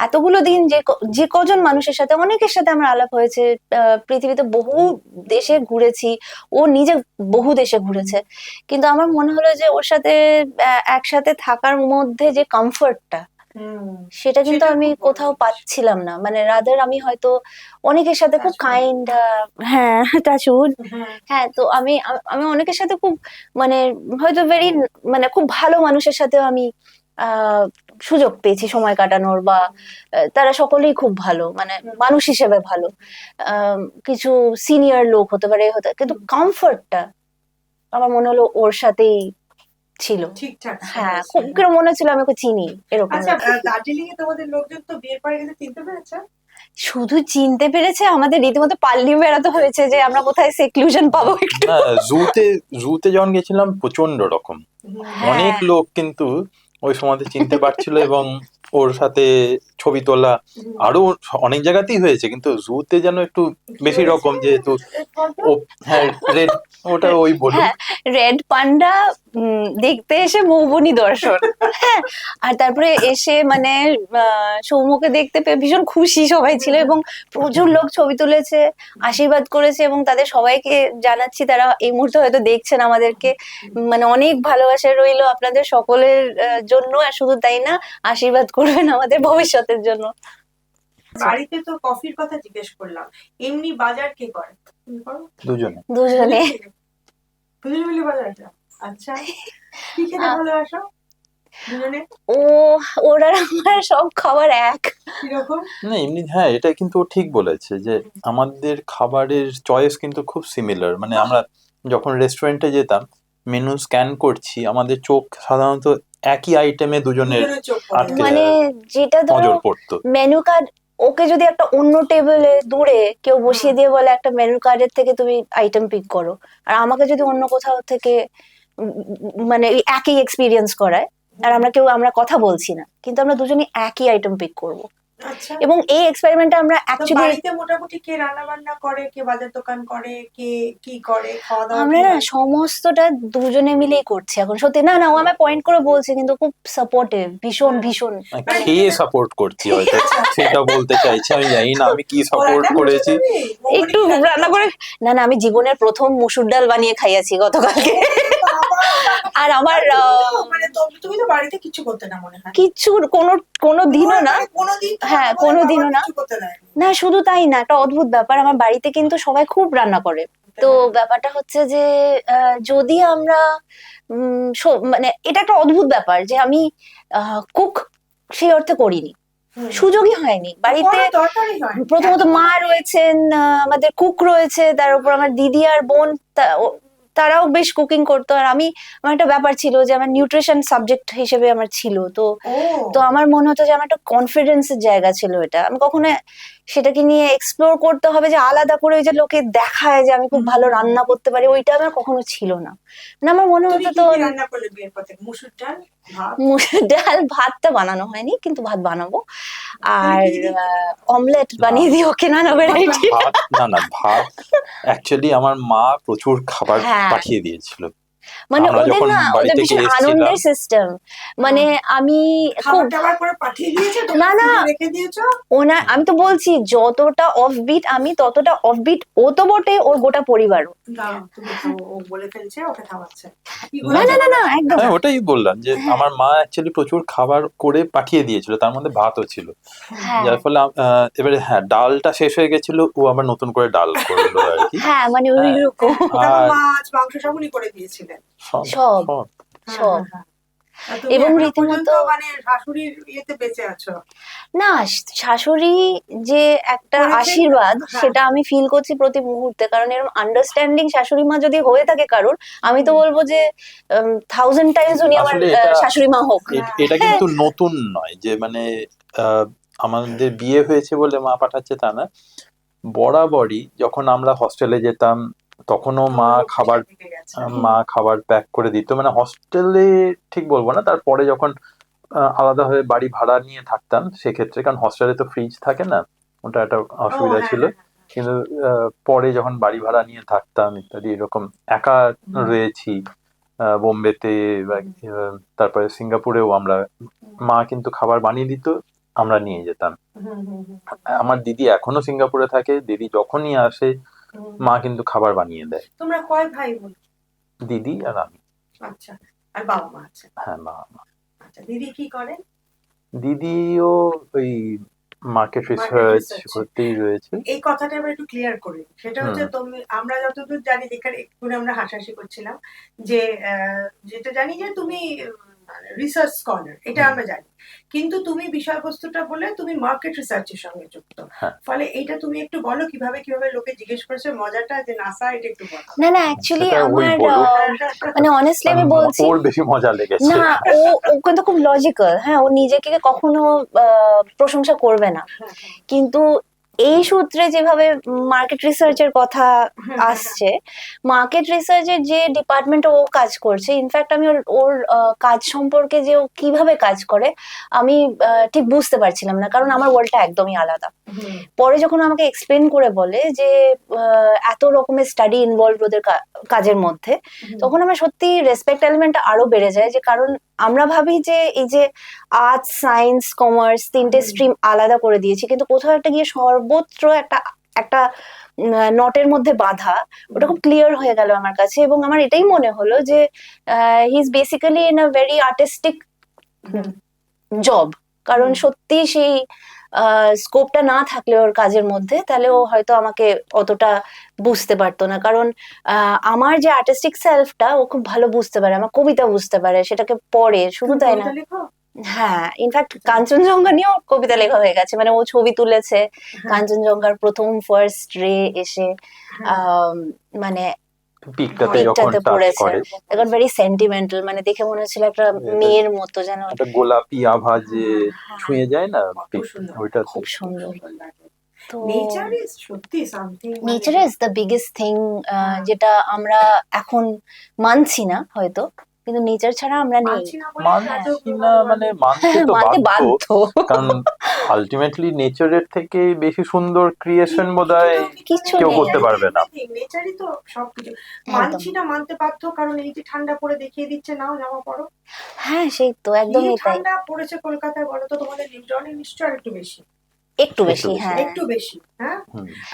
এতগুলো দিন যে কজন মানুষের সাথে, অনেকের সাথে আমার আলাপ হয়েছে, পৃথিবীতে বহু দেশে ঘুরেছি, ও নিজে বহু দেশে ঘুরেছে, কিন্তু আমার মনে হলো যে ওর সাথে একসাথে থাকার মধ্যে যে কমফর্টটা, সেটা কিন্তু আমি কোথাও পাচ্ছিলাম না। মানে রাদার আমি হয়তো অনেকের সাথে খুব কাইন্ড, হ্যাঁ টাচউড, হ্যাঁ, তো আমি অনেকের সাথে খুব মানে হয়তো ভেরি, মানে খুব ভালো মানুষের সাথেও আমি সুযোগ পেয়েছি সময় কাটানোর, বা তারা সকলেই খুব ভালো, মানে মানুষ হিসেবে ভালো। কিছু সিনিয়র লোক হতে পারে কিন্তু কমফর্টটা আমার মনে হলো ওর সাথেই ছিল।
ঠিকঠাক
হ্যাঁ, খুব কিরকম মনে হচ্ছিল আমি ওকে চিনি এরকম।
আচ্ছা, দার্জিলিং এ তোমাদের লোকজন তো বিয়ের পরে কিন্তু চিনতে পেরেছে?
শুধু চিনতে পেরেছে, আমাদের রীতিমতো পাল্লি বেড়াতে হয়েছে যে আমরা কোথায় সেক্লুশন পাবো একটু।
না, জুতে যখন গেছিলাম প্রচন্ড রকম
হ্যাঁ।
অনেক লোক কিন্তু ওই সময়তে চিনতে পারছিল এবং ওর সাথে ছবি তোলা আরো অনেক জায়গাতেই হয়েছে, কিন্তু জুতে যেন একটু বেশি রকম, যেহেতু ও হ্যাঁ রেড, ওটা ওই বলুন।
হ্যাঁ, রেড পান্ডা দেখতে এসে মৌবনি দর্শন। হ্যাঁ, আর তারপরে এসে মানে সৌম্যকে দেখতে পেয়ে ভীষণ খুশি সবাই ছিল, এবং প্রচুর লোক ছবি তুলেছে, আশীর্বাদ করেছে, এবং তাদের সবাইকে জানাচ্ছি, তারা এই মুহূর্তে হয়তো দেখছেন আমাদেরকে, মানে অনেক ভালোবাসা রইলো আপনাদের সকলের জন্য। আর শুধু তাই না, আশীর্বাদ করবেন আমাদের ভবিষ্যতের জন্য।
বাড়িতে তো কফির কথা জিজ্ঞেস করলাম, এমনি বাজার কে করে? তুমি করো?
দুজনে।
দুজনে।
দুজনে মিলে বাজার যাও? আচ্ছা, কি খেতে ভালোবাসো দুজনে?
ওর আর আমার সব খাবার এক।
কিরকম?
না এমনি হ্যাঁ, এটা কিন্তু ও ঠিক বলেছে যে আমাদের খাবারের চয়েস কিন্তু খুব সিমিলার। মানে আমরা যখন রেস্টুরেন্টে যেতাম, মেনু স্ক্যান করছি, আমাদের চোখ সাধারণত একই আইটেমে দুজনের
দুজনের চোখ পড়ে
আটকে
যায়।
মানে যেটা ধরো
নজর পড়তো।
মেনু কার্ড, ওকে যদি একটা অন্য টেবিলে দূরে কেউ বসিয়ে দিয়ে বলে একটা মেনু কার্ডের থেকে তুমি আইটেম পিক করো, আর আমাকে যদি অন্য কোথাও থেকে মানে এই একই এক্সপিরিয়েন্স করায়, আর আমরা কথা বলছি না, কিন্তু আমরা দুজনই একই আইটেম পিক করব।
আচ্ছা,
এবং এই এক্সপেরিমেন্টটা আমরা
তো
অ্যাকচুয়ালি
বাড়িতে মোটামুটি কে রান্না বান্না করে, কে বাজার দোকান করে, কে কি করে, খাওয়া দাওয়া
আমরা
কি
না
হয়?
সমস্তটা দুজনে মিলেই করছি এখন, সত্যি। না না, ও আমায় পয়েন্ট করে বলছে, কিন্তু খুব সাপোর্টিভ, ভীষণ ভীষণ।
খেয়ে সাপোর্ট করছি হয়তো, সেটা বলতে চাইছি। আমি জানি না আমি কি সাপোর্ট
রান্না করছো
করেছি।
তুমি? মৌবনি
একটু
কি রান্না
রান্না করে। না না, আমি জীবনের প্রথম মুসুর ডাল বানিয়ে খাইয়াছি গতকালকে।
বাবা!
আর আমার
মানে তুমি তো বাড়িতে কিছু করতে না মনে হয়।
কিচ্ছু কোনো দিনও না।
মানে কোনোদিন তোমার
হ্যাঁ,
বাবা
কোনোদিনও না।
কিছু করতে দেয়নি?
না, শুধু তাই না, একটা অদ্ভুত ব্যাপার, আমার বাড়িতে কিন্তু সবাই খুব রান্না করে। তো ব্যাপারটা হচ্ছে যে যদি আমরা মানে এটা একটা অদ্ভুত ব্যাপার যে আমি কুক সেই অর্থে করিনি, সুযোগই হয়নি বাড়িতে।
করার দরকারই হয় না।
প্রথমত মা রয়েছেন, আমাদের কুক রয়েছে, তার উপর আমার দিদি আর বোন, তারাও বেশ কুকিং করতো। আর আমার একটা ব্যাপার ছিল যে আমার নিউট্রিশন সাবজেক্ট হিসেবে আমার ছিল, তো
ও,
আমার মনে হতো যে আমার একটা কনফিডেন্সের জায়গা ছিল এটা। আমি কখনো সেটাকে নিয়ে এক্সপ্লোর করতে হবে যে আলাদা করে ওই যে লোকে দেখায় যে আমি খুব ভালো রান্না করতে পারি, ওইটা আমার কখনো ছিল না। মানে আমার মনে
তুমি
হতো
কি
তো
কি রান্না করলে বিয়ের পর থেকে? মুসুর ডাল, ভাত?
মুসুর ডাল, ভাতটা বানানো হয়নি, কিন্তু ভাত বানাবো। আর
কি দিয়ে?
অমলেট বানিয়ে দিই ওকে, নানা ভ্যারাইটি।
ভাত অ্যাকচুয়ালি আমার মা প্রচুর খাবার
হ্যাঁ।
পাঠিয়ে দিয়েছিল।
মানে
আমরা
ওদের
যখন
না,
বাড়ি
ওদের
থেকে
ভীষণ
এসেছিলাম,
আনন্দের সিস্টেম। মানে আমি খুব
খাবার টাবার করে পাঠিয়ে দিয়েছে, তুমি
না, না।
ফ্রিজে রেখে দিয়েছো?
আমি তো বলছি, যতটা অফবিট আমি, ততটা অফবিট ও তো বটে, ওর গোটা পরিবারও।
দাঁড়াও, তুমি খাও, ও বলে ফেলছে, ওকে খাওয়াচ্ছে। কি
না
বলেছে?
না না না, একদম।
হ্যাঁ ওটাই বললাম যে
হ্যাঁ।
আমার মা অ্যাকচুয়ালি প্রচুর খাবার করে পাঠিয়ে দিয়েছিল, তার মধ্যে ভাতও ছিল।
হ্যাঁ
যার ফলে এবারে হ্যাঁ, ডালটা শেষ হয়ে গেছিল, ও আবার নতুন করে ডাল করলো আর কি।
হ্যাঁ, মানে ওই
হ্যাঁ।
রকম
তারপর
আর
মাছ, মাংস সব উনি করে দিয়েছিলেন।
সব
সব।
সব
সব।
আর তুমি
এবং
এখনো
রীতিমতো
পর্যন্ত মানে শাশুড়ির ইয়েতে বেঁচে আছো?
না, শাশুড়ি যে একটা
করেছে?
আশীর্বাদ,
হ্যাঁ।
সেটা আমি ফিল করছি প্রতি মুহূর্তে। কারণ এরকম আন্ডারস্ট্যান্ডিং শাশুড়ি মা যদি হয়ে থাকে কারোর, আমি তো বলবো যে 1000 টাইমস উনি আমার
আসলে এটা
শাশুড়ি মা হোক।
এটা কিন্তু নতুন নয় যে মানে আহ, আমাদের বিয়ে হয়েছে বলে মা পাঠাচ্ছে তা না। বরাবরই যখন আমরা হস্টেলে যেতাম, তখনও মা খাবার প্যাক করে দিত। মানে হস্টেলে ঠিক বলবো না, তারপরে যখন আলাদা হয়ে বাড়ি ভাড়া নিয়ে থাকতাম সেক্ষেত্রে, কারণ হস্টেলে তো ফ্রিজ থাকে না, ওটা একটা অসুবিধা ছিল। কিন্তু পরে যখন বাড়ি ভাড়া নিয়ে থাকতাম ইত্যাদি, এরকম একা রয়েছি বোম্বেতে বা তারপরে সিঙ্গাপুরেও, আমরা মা কিন্তু খাবার বানিয়ে দিত, আমরা নিয়ে যেতাম। আমার দিদি এখনো সিঙ্গাপুরে থাকে, দিদি যখনই আসে মা কিন্তু খাবার বানিয়ে দেয়।
তোমরা কয় ভাই বোন?
দিদি আর আমি।
আচ্ছা, আর বাবা মা আছে?
হ্যাঁ, মা।
আচ্ছা, দিদি কি করেন?
দিদিও ওই মার্কেট রিসার্চ করতেই রয়েছে।
এই কথাটা আমরা একটু ক্লিয়ার করি। সেটা হচ্ছে আমরা যতদূর জানি, যেখানে একটু আমরা হাসাহাসি করছিলাম যে যেটা জানি যে তুমি রিসার্চ স্কলার, এটা আমরা জানি, কিন্তু তুমি বিষয়বস্তুটা বলে তুমি মার্কেট রিসার্চের সঙ্গে যুক্ত,
হ্যাঁ।
ফলে এটা তুমি একটু বলো কিভাবে কিভাবে লোকে জিজ্ঞেস করেছে মজাটা যে নাসা, এটা একটু বলো।
না অ্যাকচুয়ালি
সেটা ওই
আমার
বলুক।
মানে অনেস্টলি আমি বলছি,
ওর বেশি মজা লেগেছে।
না ও কিন্তু খুব লজিক্যাল, হ্যাঁ, ও নিজেকে কখনো প্রশংসা করবে না, কিন্তু এই সূত্রে যেভাবে মার্কেট রিসার্চের কথা আসছে, মার্কেট রিসার্চের যে ডিপার্টমেন্টে ও কাজ করছে, ইনফ্যাক্ট আমি ওর ওর কাজ সম্পর্কে যে ও কিভাবে কাজ করে আমি ঠিক বুঝতে পারছিলাম না, কারণ আমার ওয়ার্ল্ডটা একদমই আলাদা। পরে যখন আমাকে এক্সপ্লেন করে বলে যে এত রকমের স্টাডি ইনভলভ ওদের কাজের মধ্যে, তখন আমার সত্যি রেসপেক্ট এলিমেন্টটা আরো বেড়ে যায়, যে কারণ আমরা ভাবি যে এই যে আর্টস, সায়েন্স, কমার্স তিনটে স্ট্রিম আলাদা করে দিয়েছি, কিন্তু কোথাও একটা গিয়ে সর্বত্র একটা একটা নটের মধ্যে বাঁধা, ওটা খুব ক্লিয়ার হয়ে গেল আমার কাছে, এবং আমার এটাই মনে হলো যে he is basically in a very artistic job, কারণ সত্যি সেই স্কোপটা না থাকলে ওর কাজের মধ্যে, তাহলে ও হয়তো আমাকে অতটা বুঝতে পারতো না, কারণ আমার যে আর্টিস্টিক সেলফটা ও খুব ভালো বুঝতে পারে, আমার কবিতা বুঝতে পারে, সেটাকে পড়ে, শুধু তাই না, হ্যাঁ, ইনফ্যাক্ট কাঞ্চনজঙ্ঘা নিয়েও কবিতা লেখা হয়ে গেছে, মানে ও ছবি তুলেছে কাঞ্চনজঙ্ঘার প্রথম ফার্স্ট রে এসে, মানে
পিকটাতে যখন
পিকটাতে
টাচ
পড়েছে,
করে
এখন ভেরি সেন্টিমেন্টাল, মানে দেখে মনে হচ্ছিল একটা মেয়ের মতো যেন,
একটা গোলাপি আভা যে ছুঁয়ে যায় না, ওইটা
খুব সুন্দর। তো
নেচার ইজ সত্যি something,
nature is the biggest thing, যেটা আমরা এখন মানছি না হয়তো, কিন্তু নেচার ছাড়া আমরা নেই,
মানছি না মানে মানতে তো
মানতে
বাধ্য,
বাধ্য,
কারণ আলটিমেটলি নেচারের থেকে বেশি সুন্দর ক্রিয়েশন বোধহয়
কিছু
কেউ
নেই,
করতে পারবে না।
নেচারই তো সবকিছু, মানছি না মানতে বাধ্য, কারণ এই যে ঠান্ডা পড়ে দেখিয়ে দিচ্ছে নাও জামা পড়ো,
হ্যাঁ সেই তো একদমই তাই,
ঠান্ডা পড়েছে কলকাতায়, বলো তো তোমাদের নিউটনে নিশ্চয় একটু বেশি,
একটু বেশি, হ্যাঁ,
একটু বেশি, হ্যাঁ,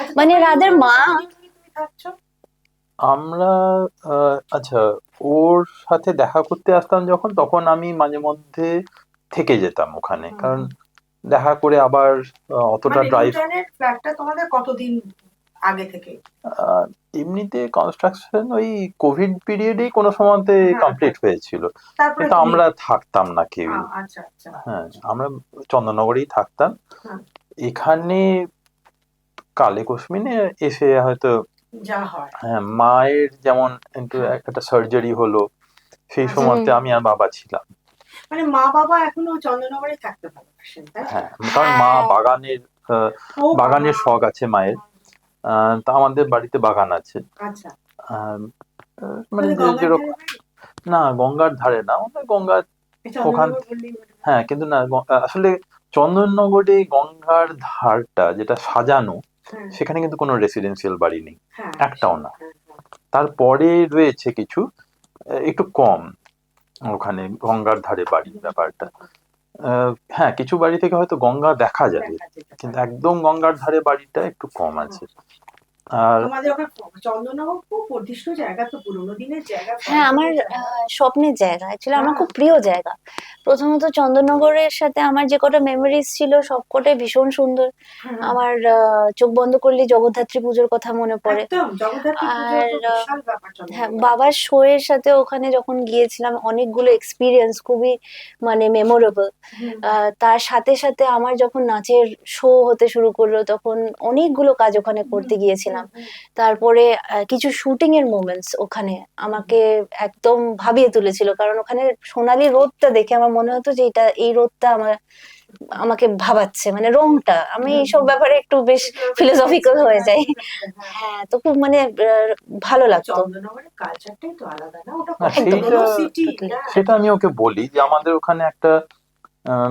আচ্ছা,
মানে
তোমার
রাদের মা,
তুমি থাকছো,
আমরা আচ্ছা, ওর সাথে দেখা করতে আসতাম যখন, তখন আমি মাঝে মধ্যে থেকে যেতাম ওখানে, কারণ দেখা করে আবার অতটা
মানে
ড্রাইভ,
নিউটনের ফ্ল্যাটটা তোমাদের কতদিন আগে থেকে?
এমনিতে কনস্ট্রাকশন ওই কোভিড পিরিয়ডেই কোনো সময়তে কমপ্লিট হয়েছিল,
তারপরে
কিন্তু আমরা থাকতাম না কেউ,
আচ্ছা আচ্ছা,
হ্যাঁ, আমরা চন্দননগরেই থাকতাম। এখানে কালে কোসমিনে এসে হয়তো
যা হয়,
হ্যাঁ, মায়ের যেমন একটু একটা সার্জারি হলো, সেই সময়তে আমি আর বাবা ছিলাম,
মানে মা বাবা এখনো চন্দননগরে থাকতে ভালোবাসেন, তাই তো?
হ্যাঁ, কারণ মা বাগানের বাগানের শখ আছে মায়ের, তা আমাদের বাড়িতে বাগান আছে,
আচ্ছা,
মানে যেরকম, না গঙ্গার ধারে না, মানে গঙ্গার ওখান, হ্যাঁ, কিন্তু না আসলে চন্দননগরে গঙ্গার ধারটা যেটা সাজানো, সেখানে কিন্তু কোনো রেসিডেন্সিয়াল বাড়ি নেই, একটাও না, তারপরে রয়েছে কিছু একটু কম ওখানে গঙ্গার ধারে বাড়ি ব্যাপারটা, হ্যাঁ, কিছু বাড়ি থেকে হয়তো গঙ্গা দেখা যাবে, কিন্তু একদম গঙ্গার ধারে বাড়িটা একটু কম আছে। আর
আমাদের ওখানে চন্দননগর খুব বর্ধিষ্ণু জায়গা, তো পুরোনো দিনের জায়গা,
হ্যাঁ আমার স্বপ্নের জায়গা, অ্যাকচুয়ালি আমার খুব প্রিয় জায়গা। প্রথমত চন্দননগরের সাথে আমার যে কটা মেমোরিজ ছিল সবকটাই ভীষণ সুন্দর। আমার চোখ বন্ধ করলে জগদ্ধাত্রী পুজোর কথা মনে পড়ে, আর হ্যাঁ বাবার শো এর সাথে ওখানে যখন গিয়েছিলাম অনেকগুলো এক্সপিরিয়েন্স খুবই মানে মেমোরেবল। তার সাথে সাথে আমার যখন নাচের শো হতে শুরু করলো তখন অনেকগুলো কাজ ওখানে করতে গিয়েছিলাম। তারপরে কিছু শুটিং এর মোমেন্টস ওখানে আমাকে একদম ভাবিয়ে তুলেছিল, কারণ ওখানে সোনালী রোদটা দেখে আমার মনে হতো যে এই রোদটা আমাকে ভাবাচ্ছে, মানে রংটা, আমি এইসব ব্যাপারে একটু বেশ ফিলোসফিক্যাল হয়ে যাই। হ্যাঁ, তো খুব মানে ভালো লাগতো।
সেটা আমি ওকে বলি যে আমাদের ওখানে একটা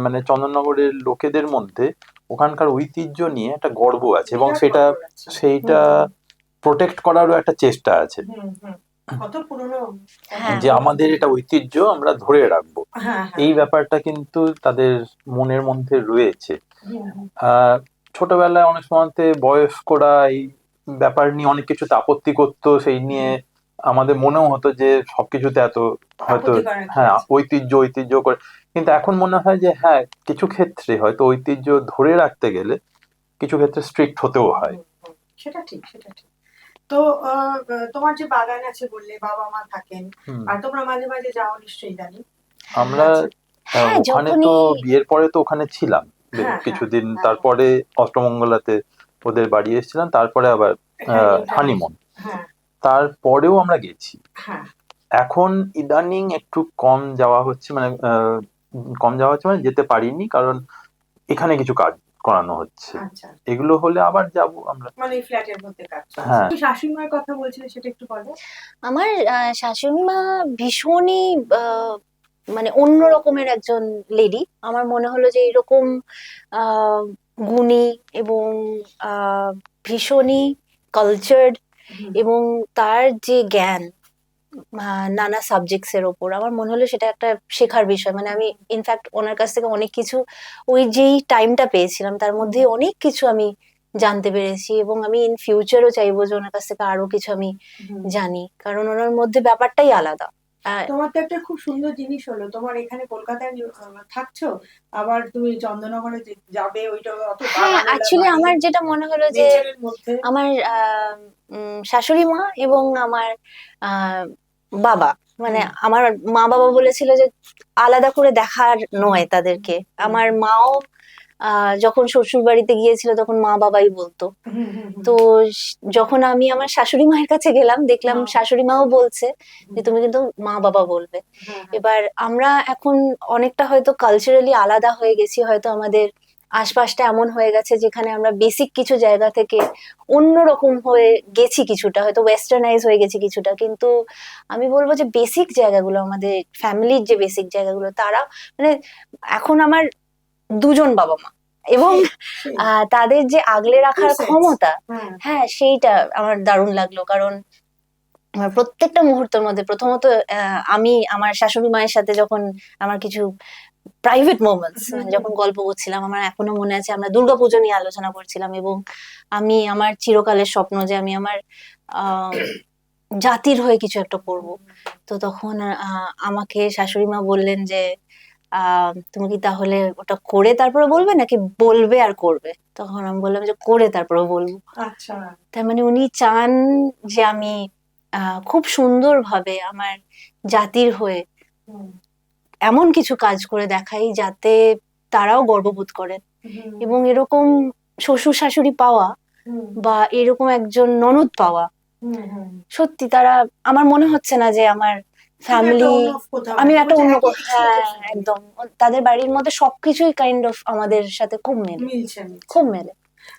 মানে চন্দননগরের লোকেদের মধ্যে ওখানকার ঐতিহ্য নিয়ে একটা গর্ব আছে, এবং সেইটা প্রোটেক্ট করারও একটা চেষ্টা আছে, যে আমাদের এটা ঐতিহ্য আমরা ধরে রাখবো, এই ব্যাপারটা কিন্তু তাদের মনের মধ্যে রয়েছে। ছোটবেলায় অনেক সময়তে বয়স্করা এই ব্যাপার নিয়ে অনেক কিছু আপত্তি করতো, সেই নিয়ে আমাদের মনেও হতো যে সবকিছুতে এত হয়তো হ্যাঁ ঐতিহ্য ঐতিহ্য করে, কিন্তু এখন মনে হয় যে হ্যাঁ কিছু ক্ষেত্রে হয়তো ঐতিহ্য ধরে রাখতে গেলে কিছু ক্ষেত্রে স্ট্রিক্ট হতেও হয়।
সেটা ঠিক, সেটা ঠিক। তো তোমার যে বাগান আছে বললে, বাবা মা থাকেন, আর তোমরা মাঝে মাঝে যাও নিশ্চয়ই, জানি।
আমরা
হ্যাঁ
ওখানে তো
যখনই
বিয়ের পরে তো ওখানে ছিলাম
হ্যাঁ,
কিছুদিন,
হ্যাঁ।
তারপরে অষ্টমঙ্গলাতে ওদের বাড়ি এসেছিলাম, তারপরে আবার হানিমুন,
হ্যাঁ,
তারপরেও আমরা গেছি।
হ্যাঁ,
এখন ইদানিং একটু কম যাওয়া হচ্ছে, মানে যেতে পারিনি, কারণ এখানে কিছু কাজ করানো হচ্ছে।
আচ্ছা,
এগুলো হলে আবার যাব আমরা।
মানে ফ্ল্যাটের মধ্যে কাজ চলছে।
হ্যাঁ।
তুমি শাশুড়িমার কথা বলছিলে, সেটা একটু বলো।
আমার শাশুড়ি মা ভীষণই মানে অন্য রকমের একজন লেডি। আমার মনে হলো যে এরকম আহ গুণী এবং ভীষণই কালচার্ড,
হুম,
এবং তার যে জ্ঞান নানা সাবজেক্টস এর ওপর, আমার মনে হলো সেটা একটা শেখার বিষয়। মানে আমি ইনফ্যাক্ট ওনার কাছ থেকে অনেক কিছু, ওই যেই টাইমটা পেয়েছিলাম তার মধ্যে অনেক কিছু আমি জানতে পেরেছি, এবং আমি ইন ফিউচারও চাইবো যে ওনার কাছ থেকে আরো কিছু আমি
হুম।
জানি, কারণ ওনার মধ্যে ব্যাপারটাই আলাদা।
তোমার তো একটা খুব সুন্দর জিনিস হলো, তোমার এখানে কলকাতায় থাকছো, আবার তুমি চন্দননগরে যাবে, ওইটা অত
হ্যাঁ,
বাগানওয়ালা
অ্যাকচুয়ালি
বাড়ি,
আমার যেটা মনে হলো যে
নেচারের মধ্যে।
আমার শাশুড়ি মা এবং আমার আহ, বাবা, মানে
হুম,
আমার মা বাবা বলেছিল যে আলাদা করে দেখার নয় তাদেরকে। আমার মাও যখন শ্বশুর বাড়িতে গিয়েছিল তখন মা বাবাই বলতো।
হুম, হুম, হুম,
তো যখন আমি আমার শাশুড়ি মায়ের কাছে গেলাম দেখলাম
হ্যাঁ,
শাশুড়ি মাও বলছে যে
হুম,
তুমি কিন্তু মা বাবা বলবে।
হ্যাঁ,
এবার আমরা এখন অনেকটা হয়তো কালচারালি আলাদা হয়ে গেছি, হয়তো আমাদের আশপাশটা এমন হয়ে গেছে যেখানে আমরা বেসিক কিছু জায়গা থেকে অন্যরকম হয়ে গেছি, কিছুটা হয়তো ওয়েস্টার্নাইজ হয়ে গেছি কিছুটা, কিন্তু আমি বলবো যে বেসিক জায়গাগুলো, আমাদের ফ্যামিলির যে বেসিক জায়গাগুলো, তারা মানে এখন আমার দুজন বাবা মা, এবং
সেই,
তাদের যে আগলে
two
রাখার
sets,
ক্ষমতা,
হ্যাঁ,
হ্যাঁ সেইটা আমার দারুণ লাগলো। কারণ আমার প্রত্যেকটা মুহূর্তের মধ্যে প্রথমত আমি আমার শাশুড়ি মায়ের সাথে যখন আমার কিছু প্রাইভেট মোমেন্টস,
হুম,
যখন গল্প করছিলাম, আমার এখনো মনে আছে আমরা দুর্গাপুজো নিয়ে আলোচনা করছিলাম, এবং আমি আমার চিরকালের স্বপ্ন যে আমি আমার আহ জাতির হয়ে কিছু একটা করব। তো তখন আমাকে শাশুড়ি মা বললেন যে তুমি কি তাহলে ওটা করে তারপরে বলবে নাকি বলবে আর করবে? তখন আমি বললাম যে করে তারপরে বলবো।
আচ্ছা,
তার মানে উনি চান যে আমি খুব সুন্দরভাবে আমার জাতির হয়ে
হুম,
এমন কিছু কাজ করে দেখাই যাতে তারাও গর্ববোধ করেন।
হুম,
এবং এরকম শ্বশুর শাশুড়ি পাওয়া
হুম,
বা এরকম একজন ননদ পাওয়া,
হুম, হুম।
সত্যি তারা, আমার মনে হচ্ছে না যে আমার
তুমি একটা
ফ্যামিলি,
অন্য কোথাও
আমি
আছো,
একটা
বলছে
অন্য
একই কিছু
হ্যাঁ
লোকের সাথে
একদম, তাদের বাড়ির মধ্যে সবকিছুই কাইন্ড অফ আমাদের সাথে খুব মেলে,
মিলছে, মিলছে।
খুব মেলে।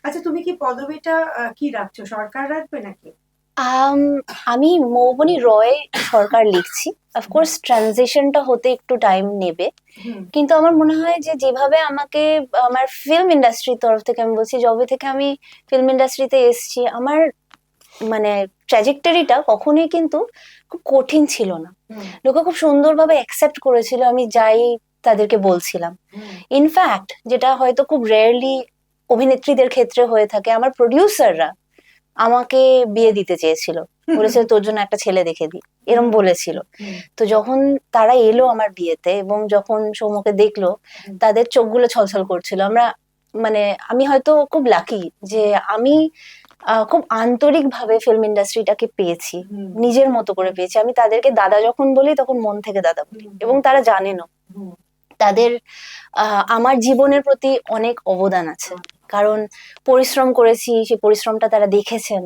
আচ্ছা, তুমি কি পদবিটা কি রাখছো, সরকার রাখবে নাকি?
আম, আমি মৌবনী রয় সরকার লিখছি। অফকোর্স ট্রানজিশনটা হতে একটু টাইম নেবে,
হুম,
কিন্তু আমার মনে হয় যে যেভাবে আমাকে আমার ফিল্ম ইন্ডাস্ট্রির তরফ থেকে, আমি বলছি যবে থেকে আমি ফিল্ম ইন্ডাস্ট্রিতে এসেছি, আমার মানে ট্র্যাজেক্টরিটা কখনোই কিন্তু খুব কঠিন ছিল না।
হুম,
লোকে খুব সুন্দরভাবে অ্যাকসেপ্ট করেছিল আমি যাই তাদেরকে বলছিলাম।
হুম,
ইনফ্যাক্ট যেটা হয়তো খুব রেয়ারলি অভিনেত্রীদের ক্ষেত্রে হয়ে থাকে, আমার প্রডিউসাররা আমাকে বিয়ে দিতে চেয়েছিল, বলেছে তোর জন্য একটা ছেলে দেখে দি, এরম বলেছিল।
হুম,
তো যখন তারা এলো আমার বিয়েতে এবং যখন সৌম্যকে দেখলো,
হুম,
তাদের চোখগুলো ছলছল করছিল। আমরা মানে আমি হয়তো খুব লাকি যে আমি খুব আন্তরিক ভাবে ফিল্ম ইন্ডাস্ট্রিটাকে পেয়েছি,
হুম,
নিজের মতো করে পেয়েছি। আমি তাদেরকে দাদা যখন বলি তখন মন থেকে দাদা বলি,
হুম,
এবং তারা জানেনও।
হুম,
তাদের আমার জীবনের প্রতি অনেক অবদান আছে, কারণ পরিশ্রম করেছি, সেই পরিশ্রমটা তারা দেখেছেন,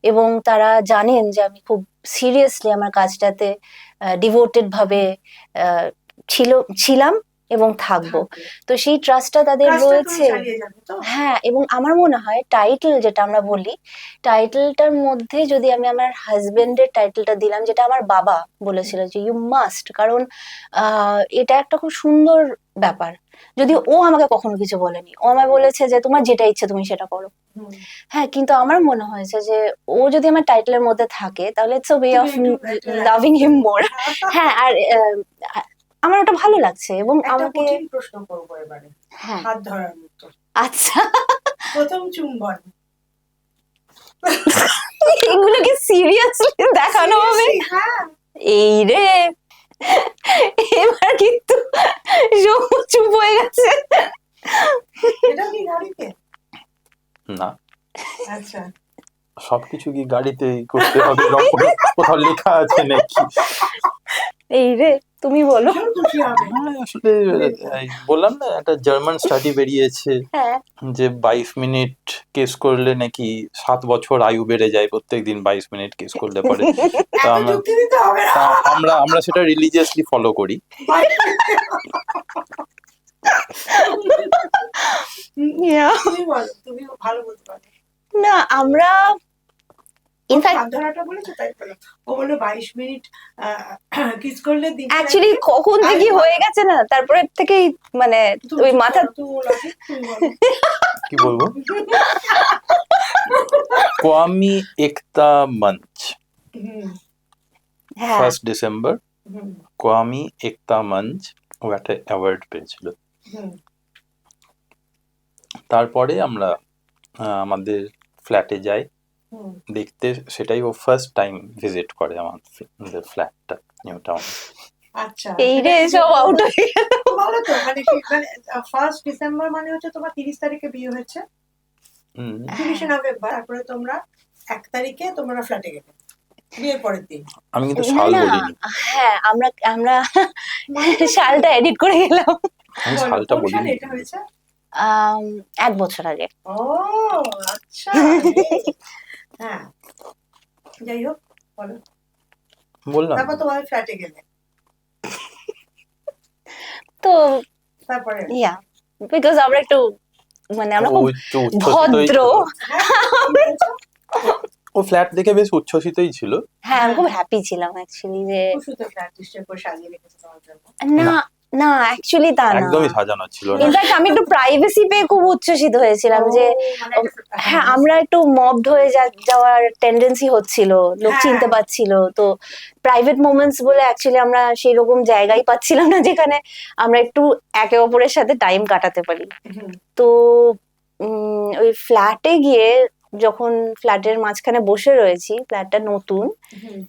এবং তারা জানেন যে আমি খুব সিরিয়াসলি আমার কাজটাতে ডিভোটেড ভাবে আহ, ছিলাম এবং থাকবো।
থাকবে।
তো সেই ট্রাস্টটা তাদের
কাজটা তুমি
রয়েছে।
চালিয়ে যাবে তো?
হ্যাঁ, এবং আমার মনে হয় টাইটেল যেটা আমরা বলি, টাইটেলটার মধ্যে যদি আমি আমার হাজবেন্ডের টাইটেলটা দিলাম, যেটা আমার বাবা বলেছিল যে ইউ মাস্ট, কারণ এটা একটা খুব সুন্দর ব্যাপার। যদি ও আমাকে কখনো কিছু বলেনি, ও আমায় বলেছে যে তোমার যেটা ইচ্ছে তুমি সেটা করো।
হুম,
হ্যাঁ, কিন্তু আমার মনে হয়েছে যে ও যদি আমার টাইটেলের মধ্যে থাকে তাহলে ইটস আ ওয়ে
তুমি
অফ
একটু একটা
লাভিং হিম মোর। হ্যাঁ, আর আমার ওটা ভালো লাগছে, এবং
একটা
আমাকে
কঠিন প্রশ্ন করবো এবারে,
হ্যাঁ।
হাত ধরার মতো।
আচ্ছা,
প্রথম চুম্বন।
এগুলো কি সিরিয়াসলি দেখানো হবে?
Seriously, হ্যাঁ।
এই রে, এবার কিন্তু সৌম্য চুপ হয়ে গেছে।
এটা কি গাড়িতে?
না,
আচ্ছা,
সবকিছু কি গাড়িতেই করতে হবে এরকম কোথাও লেখা আছে নাকি?
এই রে, তুমি বলো।
ভীষণ খুশি হবে।
আসলে এই বললাম না, একটা জার্মান স্টাডি বেরিয়েছে
হ্যাঁ,
যে 22 মিনিট কেস করলে নাকি 7 বছর আয়ু বেড়ে যায়, প্রত্যেকদিন 22 মিনিট কেস করলে পরে। তা
এত
আমরা
যুক্তি দিতে হবে না।
তা আমরা আমরা সেটা রিলিজিয়াসলি ফলো করি।
Yeah.
তুমি বলো, তুমি ভালো বলতে পারো।
না আমরা ইনফ্যাক্ট
হাত ধরাটা বলেছো তাই বলো। ও বললো 22 মিনিট কিস করলে দিন
অ্যাকচুয়ালি কখন থেকে হয়ে গেছে না, তারপরে থেকেই মানে ওই মাথা
কি বলবো, কোয়ামি একতা মঞ্চ,
হ্যাঁ
1 ডিসেম্বর কোয়ামি একতা মঞ্চ, ও একটা অ্যাওয়ার্ড পেয়েছিল। তারপরে আমরা আমাদের ফ্ল্যাটে যাই দেখতে, সেটাই ও ফার্স্ট টাইম ভিজিট করে আমাদের ফ্ল্যাটটা নিউ টাউন।
আচ্ছা,
এই রে সব আউট হয়ে গেল।
ভালো তো, মানে 1 ডিসেম্বর মানে হচ্ছে তোমার 30 তারিখে বিয়ে হয়েছে, 30 নভেম্বর, তারপরে তোমরা 1 তারিখে তোমরা ফ্ল্যাটে গেলে বিয়ের পরের দিন।
আমি কিন্তু
না
সাল
না,
বলিনি,
হ্যাঁ আমরা আমরা সালটা এডিট করে গেলাম।
আমি
বলো,
সালটা
কোন সালে
বলিনি।
এটা হয়েছে?
1 বছর আগে।
ও আচ্ছা। হ্যাঁ, যাই হোক, বলো।
বললাম
তারপর তোমার ফ্ল্যাটে গেলে,
তো
তারপরে
ইয়া বিকজ আমরা একটু মানে আমরা
ও
খুব
একটু উচ্ছ্বসিতই
ভদ্র।
ছিল। ও ফ্ল্যাট দেখে বেশ উচ্ছ্বসিতই ছিল।
হ্যাঁ আমি খুব হ্যাপি ছিলাম অ্যাকচুয়ালি যে
খুব সুন্দর ফ্ল্যাট নিশ্চয় করে সাজিয়ে রেখেছে তোমার জন্য।
না না অ্যাকচুয়ালি তা না,
একদমই সাজানো ছিল না।
ইনফ্যাক্ট আমি একটু প্রাইভেসি পেয়ে খুব উচ্ছ্বসিত হয়েছিলাম যে
মানে একটা-
হ্যাঁ আমরা একটু মবড হয়ে যাওয়ার টেন্ডেন্সি হচ্ছিল, লোক
হ্যাঁ।
চিনতে পারছিল, তো প্রাইভেট মোমেন্টস বলে অ্যাকচুয়ালি আমরা সেই রকম জায়গায় পাচ্ছিলাম না যেখানে আমরা একটু একে অপরের সাথে টাইম কাটাতে পারি।
হুম,
তো ওই ফ্ল্যাটে গিয়ে যখন ফ্ল্যাটের মাঝখানে বসে রয়েছি, ফ্ল্যাটটা নতুন,
হুম,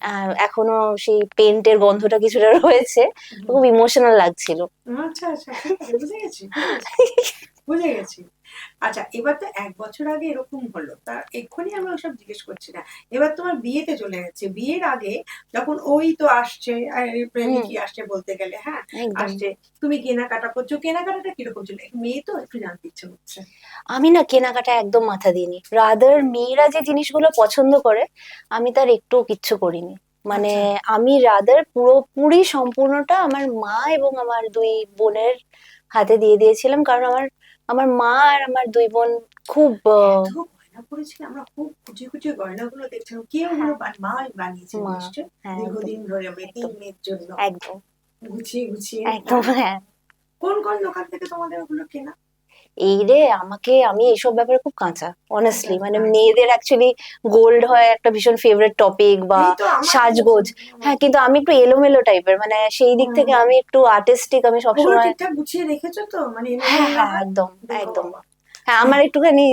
এখনো সেই পেন্টের গন্ধটা কিছুটা রয়েছে, খুব ইমোশনাল লাগছিল।
আচ্ছা আচ্ছা, ঠিক আছে, বুঝে গেছি, বুঝে গেছি। আচ্ছা, এবার তো 1 বছর আগে এরকম হলো, তা এক্ষুনি আমি ওসব জিজ্ঞেস করছি না, এবার তোমার বিয়েতে চলে যাচ্ছে। বিয়ের আগে যখন ওই তো আসছে, প্রেমিকই আসছে বলতে গেলে, হ্যাঁ
একদম।
আসছে, তুমি কেনাকাটা করছো, কেনাকাটাটা কিরকম ছিল? মেয়ে তো একটু জানতে ইচ্ছে হচ্ছে।
আমি না কেনাকাটা একদম মাথা দিইনি, রাদার মেয়েরা যে জিনিসগুলো পছন্দ করে আমি তার একটু কিচ্ছু করিনি। মানে আমি রাদার পুরোপুরি সম্পূর্ণটা আমার মা এবং আমার 2 বোনের হাতে দিয়ে দিয়েছিলাম, কারণ আমার আমার মা আর আমার 2 বোন খুব
এত গয়না পরেছিল, আমরা খুব খুঁজে খুঁজে গয়নাগুলো দেখছিলাম, কে ওগুলো মা বানিয়েছে
মা,
নিশ্চয়,
হ্যাঁ
দীর্ঘদিন ধরে মেয়ের মেয়ের জন্য
একদম
গুছিয়ে গুছিয়ে।
একদম হ্যাঁ।
কোন কোন দোকান থেকে তোমাদের ওগুলো কেনা?
এই রে আমি এইসব ব্যাপারে খুব কাঁচা অনেস্টলি,
আচ্ছা,
মানে
হ্যাঁ।
মেয়েদের অ্যাকচুয়ালি গোল্ড হয় একটা ভীষণ ফেভারিট টপিক বা
এই তো আমার
সাজগোজ, হ্যাঁ কিন্তু আমি একটু এলোমেলো টাইপের, মানে সেই দিক থেকে আমি একটু আর্টিস্টিক, আমি
ওগুলো
সবসময়
ঠিকঠাক গুছিয়ে রেখেছো তো, মানে
হ্যাঁ
এলোমেলো না
হ্যাঁ
হয়?
একদম
দেখো
একদম।
বাবা।
হ্যাঁ আমার একটুখানি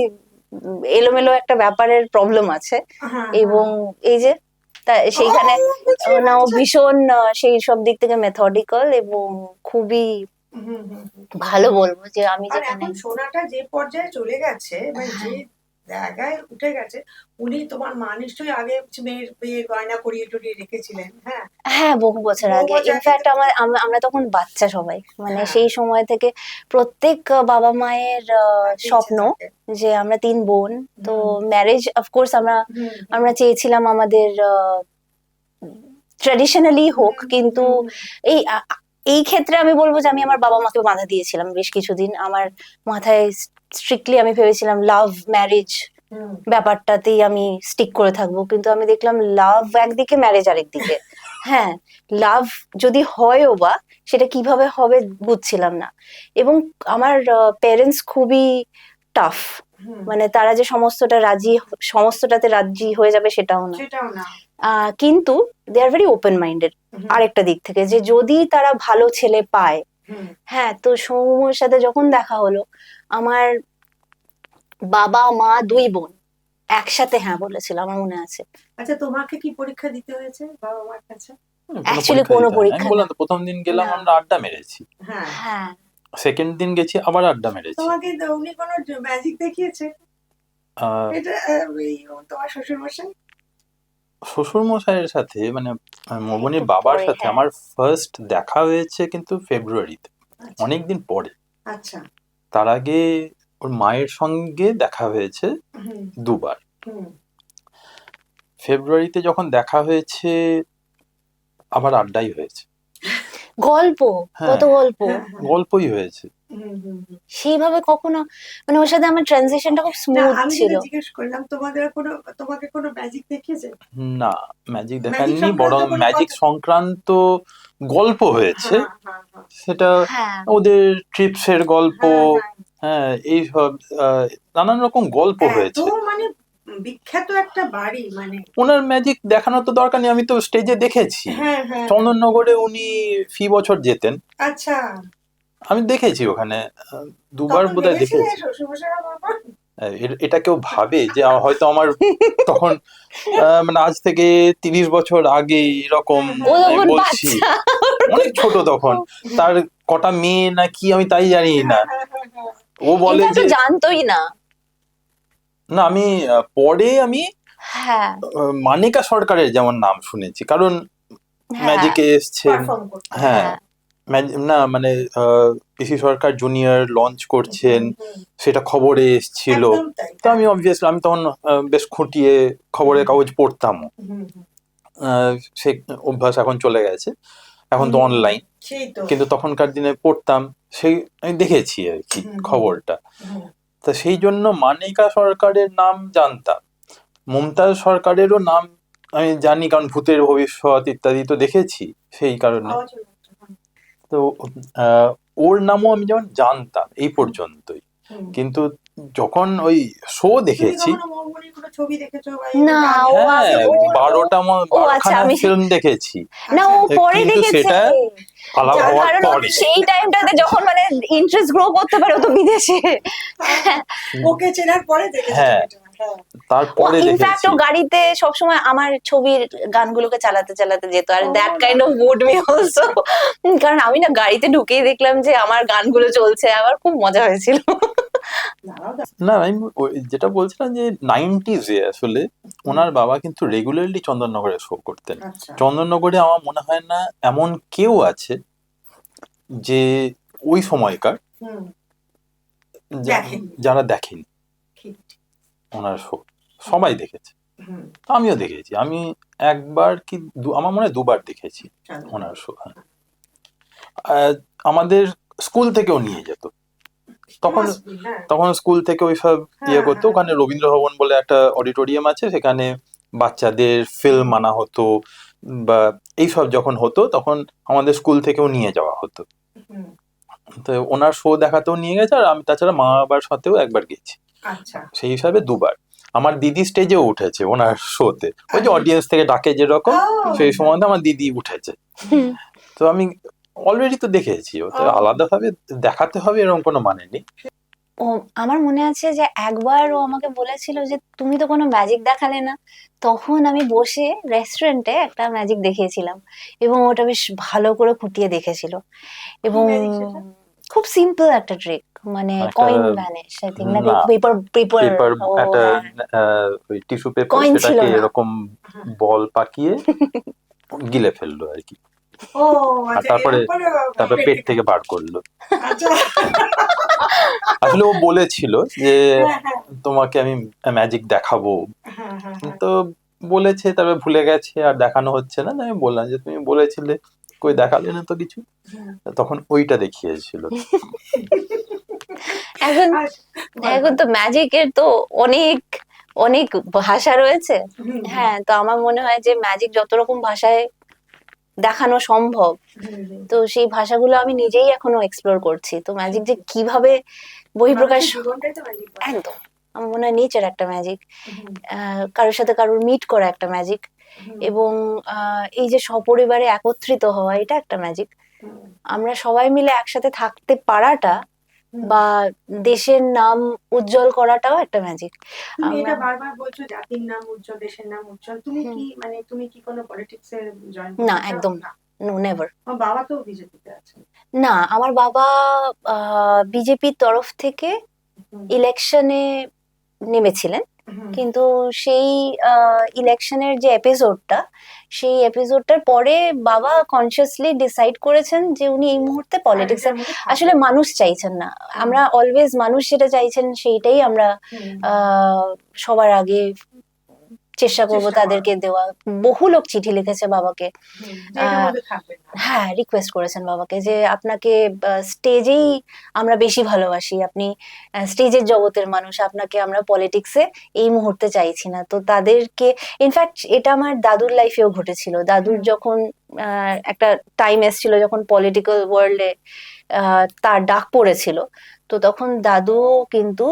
এলোমেলো একটা ব্যাপারের প্রবলেম আছে,
হ্যাঁ,
এবং এই যে সেইখানে
ও, গুছিয়ে
না ও
রাখছো।
ভীষণ সেই সব দিক থেকে মেথডিক্যাল এবং খুবই
হুম, হুম, হুম।
ভালো বলবো যে আমি
আর
যেখানে
এখন সোনাটা যে পর্যায়ে চলে গেছে, মানে যে জায়গায় উঠে গেছে, উনি তোমার মা নিশ্চয়ই আগে মেয়ের বিয়ে গয়না করিয়ে টরিয়ে রেখেছিলেন, হ্যাঁ?
হ্যাঁ বহু বছর
বহু
আগে,
বছর আগে
ইনফ্যাক্ট
থেকে।
আমরা তখন বাচ্চা সবাই, মানে
হ্যাঁ।
সেই সময় থেকে প্রত্যেক বাবা মায়ের
ইচ্ছে
স্বপ্ন
থাকে।
যে আমরা 3 বোন, তো
হুম।
ম্যারেজ অফকোর্স আমরা
হুম,
আমরা চেয়েছিলাম আমাদের ট্র্যাডিশনালি হোক,
হুম,
কিন্তু
হুম,
এই এই ক্ষেত্রে আমি বলবো যে আমি আমার বাবা মাকে বাধা দিয়েছিলাম বেশ কিছুদিন, আমার মাথায় স্ট্রিক্টলি আমি ভেবেছিলাম লাভ ম্যারেজ
হুম।
ব্যাপারটাতেই আমি স্টিক করে থাকবো, কিন্তু আমি দেখলাম লাভ একদিকে ম্যারেজ আরেকদিকে। হ্যাঁ লাভ যদি হয়ও বা সেটা কিভাবে হবে বুঝছিলাম না, এবং আমার প্যারেন্টস খুবই টাফ,
হুম।
মানে তারা যে সমস্তটাতে রাজি হয়ে যাবে সেটাও না,
সেটাও না।
কিন্তু দে আর ভেরি ওপেন মাইন্ডেড
হুম,
আরেকটা দিক থেকে, যে যদি তারা ভালো ছেলে পায়,
হুম,
হ্যাঁ তো সৌম্যর সাথে যখন দেখা হলো, আমার বাবা মা 2 বোন একসাথে হ্যাঁ বলেছিল, আমার মনে আছে।
আচ্ছা, তোমাকে কি পরীক্ষা দিতে হয়েছে বাবা মার কাছে?
Actually কোনো
দিতে হয়নি।
পরীক্ষা
আমি বললাম
না।
তো, প্রথম দিন গেলাম
না।
আমরা আড্ডা মেরেছি,
হ্যাঁ।
হ্যাঁ
সেকেন্ড দিন গেছি আবার আড্ডা মেরেছি।
তোমাকে তো উনি কোনো ম্যাজিক দেখিয়েছে?
আহ,
এটা এই তোমার শ্বশুর মশাই?
শ্বশুর মশাইয়ের সাথে মানে মৌবনির
একটু
বাবার
পরে,
সাথে
হ্যাঁ।
আমার ফার্স্ট দেখা হয়েছে কিন্তু ফেব্রুয়ারিতে,
আচ্ছা
অনেকদিন পরে।
আচ্ছা।
তার আগে ওর মায়ের সঙ্গে দেখা হয়েছে
হুম
দুবার।
হুম
ফেব্রুয়ারিতে যখন দেখা হয়েছে আবার আড্ডাই হয়েছে।
গল্প,
হ্যাঁ,
কত গল্প।
হ্যাঁ হ্যাঁ
গল্পই হয়েছে।
হুম।
সেইভাবে কখনো মানে ওর সাথে আমার ট্রানজিশনটা খুব
না
স্মুথ
আমি
ছিল।
যেটা জিজ্ঞেস করলাম তোমাকে কোনো ম্যাজিক দেখিয়েছে?
না, ম্যাজিক
ম্যাজিক
দেখাননি,
সংক্রান্ত
বরং
কোনো
ম্যাজিক
কথা?
সংক্রান্ত গল্প হয়েছে।
হ্যাঁ
সেটা
হ্যাঁ,
ওদের ট্রিপসের গল্প,
হ্যাঁ হ্যাঁ।
হ্যাঁ এইসব নানান রকম গল্প
এত
হয়েছে।
মানে বিখ্যাত একটা বাড়ি মানে।
ওনার ম্যাজিক দেখানোর তো দরকার নেই, আমি তো স্টেজে দেখেছি।
হ্যাঁ হ্যাঁ।
চন্দননগরে উনি ফি বছর যেতেন,
আচ্ছা,
আমি দেখেছি ওখানে দুবার
তখন
বোধহয়
ভেবেছিলে
দেখেছি।
শ্বশুরমশাই আমার বাবা?
এটা কেউ ভাবে যে হয়তো আমার তখন মানে আজ থেকে 30 বছর আগে এরকম
হ্যাঁ,
ও
হ্যাঁ।
আমি
তখন
বলছি,
বাচ্চা।
অনেক ছোট তখন। তার কটা মেয়ে না কি আমি তাই জানি না।
হ্যাঁ।
ও বলে
ইনফ্যাক্ট
যে
ও জানতোই না।
না, আমি পরে আমি
হ্যাঁ
মানিকা সরকারের যেমন নাম শুনেছি, কারণ
হ্যাঁ
ম্যাজিকে এসছেন।
পারফর্ম করতে।
হ্যাঁ,
হ্যাঁ।
না মানে পিসি সরকার জুনিয়র লঞ্চ করছেন, সেটা খবরে এসছিল।
একদম তাই।
তো আমি অবভিয়াসলি আমি তখন বেশ খুঁটিয়ে খবরের কাগজ পড়তাম।
হুম,
সে অভ্যাস এখন চলে গেছে, এখন তো
হুম,
অনলাইন।
সেই তো।
কিন্তু তখনকার দিনে পড়তাম, সেই আমি দেখেছি আর কি খবরটা।
হুম,
তা সেই জন্য মানিকা সরকারের নাম জানতাম, মমতাজ সরকারেরও নাম আমি জানি, কারণ ভূতের ভবিষ্যৎ ইত্যাদি তো দেখেছি সেই কারণে।
আওয়াজ হলো একটা।
তো ওর নামও আমি যেমন জানতাম এই পর্যন্তই।
হুম।
কিন্তু যখন ওই শো
তুমি
দেখেছি,
কখনো মৌবনির কোনো ছবি দেখেছো বা
না, ও
হ্যাঁ
ও-
12খানা
আমি
ফিল্ম দেখেছি,
না, ও পরে
কিন্তু
দেখেছে।
সেটা আলাদা
যার
হওয়ার
কারণ ও
পরে।
সেই টাইমটাতে যখন মানে ইন্টারেস্ট গ্রো করতে পারে ও তো বিদেশে।
ওকে চেনার পরে দেখেছো
হ্যাঁ,
ছবিটা? হ্যাঁ।
ও
তারপরে
ইনফ্যাক্ট
দেখেছি।
ও গাড়িতে সবসময় আমার ছবির গানগুলোকে চালাতে চালাতে যেত, আর
ও,
that kind of mood me also. কারণ আমি না গাড়িতে ঢুকেই দেখলাম যে আমার গানগুলো চলছে, আমার খুব মজা হয়েছিল।
দাঁড়াও
না, আমি যেটা বলছিলাম যে 90s-এ আসলে ওনার বাবা কিন্তু রেগুলারলি চন্দননগরে শো করতেন।
আচ্ছা।
চন্দননগরে আমার মনে হয় না এমন কেউ আছে যে ওই সময়কার
হুম,
যা-
দেখেনি।
যারা দেখেনি
ঠিক।
ওনার শো। সবাই দেখেছে,
হুম,
আমিও দেখেছি। আমি একবার কি আমার মনে হয় দুবার দেখেছি
চলো।
ওনার শো। আমাদের স্কুল থেকেও নিয়ে যেত তখন।
Must be, হ্যাঁ।
তখন স্কুল থেকে ওইসব ইয়ে
হ্যাঁ,
করতো,
হ্যাঁ।
ওখানে রবীন্দ্র ভবন বলে একটা অডিটোরিয়াম আছে, সেখানে বাচ্চাদের ফিল্ম আনা হতো বা এইসব যখন হতো তখন আমাদের স্কুল থেকেও নিয়ে যাওয়া হতো।
হুম,
তো ওনার শো দেখাতেও নিয়ে গেছে, আর আমি তাছাড়া মা বাবার সাথেও একবার গেছি।
আচ্ছা।
সেই হিসাবে দুবার। আমার দিদি স্টেজেও উঠেছে ওনার শোতে, ওই যে
আচ্ছা।
অডিয়েন্স থেকে ডাকে যেরকম,
ও,
সেই সময় আমার দিদি উঠেছে।
হুম।
তো আমি অলরেডি তো দেখেছি, ওতে
ও।
আলাদাভাবে দেখাতে হবে এরকম কোনো মানে নেই।
ও আমার মনে আছে যে একবার ও আমাকে বলেছিল যে তুমি তো কোনো ম্যাজিক দেখালে না। তখন আমি বসে রেস্টুরেন্টে একটা ম্যাজিক দেখিয়েছিলাম এবং ওটা বেশ ভালো করে খুঁটিয়ে দেখেছিল। এবং
magic সেটা?
খুব সিম্পল একটা ট্রিক, মানে
একটা
কয়েন ভ্যানিশ আই থিঙ্ক, নাকি
না,
পেপার পেপার
পেপার একটা ওই টিস্যু পেপার,
কয়েন ছিল
সেটাকে
না।
এরকম বল পাকিয়ে গিলে ফেললো আর কি,
ও
আর
আচ্ছা,
তারপরে
তারপরে
পেট থেকে বার করলো।
আচ্ছা।
আসলে ও বলেছিল যে
হ্যাঁ, হ্যাঁ,
তোমাকে আমি ম্যাজিক দেখাবো,
হ্যাঁ, হ্যাঁ, হ্যাঁ।
তো বলেছে, তারপরে ভুলে গেছে আর দেখানো হচ্ছে না। আমি বললাম যে তুমি বলেছিলে, কই দেখালে না তো কিছু।
হুম।
তখন ওইটা দেখিয়েছিল।
এখন
আর
এখন তো ম্যাজিকের তো অনেক অনেক ভাষা রয়েছে।
হুম,
হ্যাঁ, তো আমার মনে হয় যে ম্যাজিক যত রকম ভাষায় দেখানো সম্ভব, তো সেই ভাষাগুলো আমি নিজেই এখনো এক্সপ্লোর করছি। তো ম্যাজিক যে কিভাবে বহিঃপ্রকাশ,
মানুষের জীবনটাই তো ম্যাজিক।
একদম আমার মনে হয় নেচার একটা ম্যাজিক, কারোর সাথে কারোর মিট করা একটা ম্যাজিক, এবং এই যে সপরিবারে একত্রিত হওয়া এটা একটা ম্যাজিক। আমরা সবাই মিলে একসাথে থাকতে পারাটা বা দেশের নাম উজ্জ্বল করাটাও একটা ম্যাজিক।
তুমি এটা
আমরা
বারবার বলছো জাতির নাম উজ্জ্বল, দেশের নাম উজ্জ্বল। তুমি
হুম।
কি মানে তুমি কি কোনো পলিটিক্সে জয়েন
না,
করতে চাও?
একদম না, নো নেভার।
আমার বাবা তো বিজেপিতে আছে।
না, আমার বাবা বিজেপির তরফ থেকে ইলেকশনে নেমেছিলেন,
হুম,
কিন্তু সেই ইলেকশনের যে এপিসোডটা, সেই এপিসোডটার পরে বাবা কনসিয়াসলি ডিসাইড করেছেন যে উনি এই মুহূর্তে পলিটিক্সে
রাজনীতির মধ্যে থাকবে
আসলে
না।
মানুষ চাইছেন না। আমরা অলওয়েজ মানুষ যেটা চাইছেন সেইটাই আমরা
হুম,
সবার আগে চেষ্টা করব
চেষ্টা
তাদেরকে
করার।
দেওয়া। বহু লোক চিঠি লিখেছে বাবাকে,
যে এটার
আহ,
মধ্যে থাকবে না।
হ্যাঁ রিকোয়েস্ট করেছেন বাবাকে যে আপনাকে স্টেজেই আমরা বেশি ভালোবাসি, আপনি স্টেজের জগতের মানুষ, আপনাকে আমরা পলিটিক্সে এই মুহূর্তে চাইছি না। তো তাদেরকে, ইনফ্যাক্ট এটা আমার দাদুর লাইফেও ঘটেছিল। দাদুর
হুম,
যখন একটা টাইম এসেছিল যখন পলিটিক্যাল ওয়ার্ল্ডে তার ডাক পড়েছিল, তো তখন দাদু কিন্তু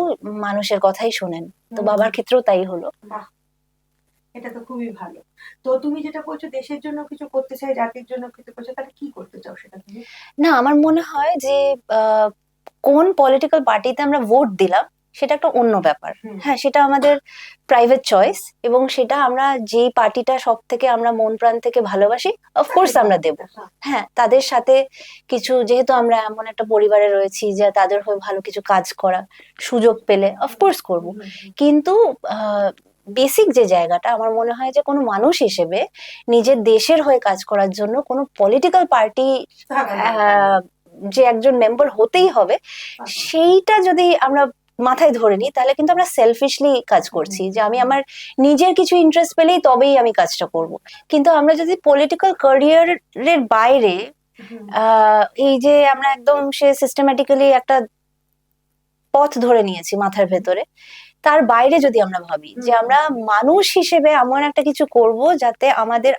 মানুষের কথাই শোনেন। তো
হুম,
বাবার ক্ষেত্রেও তাই হলো।
বাহ, এটা তো খুবই ভালো। তো তুমি যেটা বলছো দেশের জন্য কিছু করতে চাই, জাতির জন্য কিছু করছো, তাহলে কি করতে চাও সেটা তুমি?
না, আমার মনে হয় যে আহ, কোন পলিটিক্যাল পার্টিতে আমরা ভোট দিলাম সেটা একটা অন্য ব্যাপার।
হুম,
হ্যাঁ, সেটা আমাদের প্রাইভেট চয়েস, এবং সেটা আমরা যেই পার্টিটা সব থেকে আমরা মন প্রাণ থেকে ভালোবাসি অফকোর্স আমরা দেব।
হ্যাঁ,
হ্যাঁ, তাদের সাথে কিছু, যেহেতু আমরা এমন একটা পরিবারে রয়েছি যে তাদের হয়ে ভালো কিছু কাজ করা সুযোগ পেলে অফকোর্স করব।
হুম, হুম,
কিন্তু বেসিক যে জায়গাটা আমার মনে হয় যে কোনো মানুষ হিসেবে নিজের দেশের হয়ে কাজ করার জন্য কোনো পলিটিক্যাল পার্টি
থাকা দরকার নেই।
যে একজন মেম্বার হতেই হবে, সেইটা যদি আমরা মাথায় ধরে নিই তাহলে কিন্তু আমরা সেলফিশলি কাজ করছি, যে আমি আমার নিজের কিছু ইন্টারেস্ট পেলেই তবেই আমি কাজটা করব। কিন্তু আমরা যদি পলিটিক্যাল ক্যারিয়ারের বাইরে
হুম,
এই যে আমরা একদম সে সিস্টেম্যাটিক্যালি একটা পথ ধরে নিয়েছি মাথার ভেতরে, তার বাইরে যদি আমরা ভাবি যে আমরা মানুষ হিসেবে এমন একটা কিছু করব যাতে আমাদের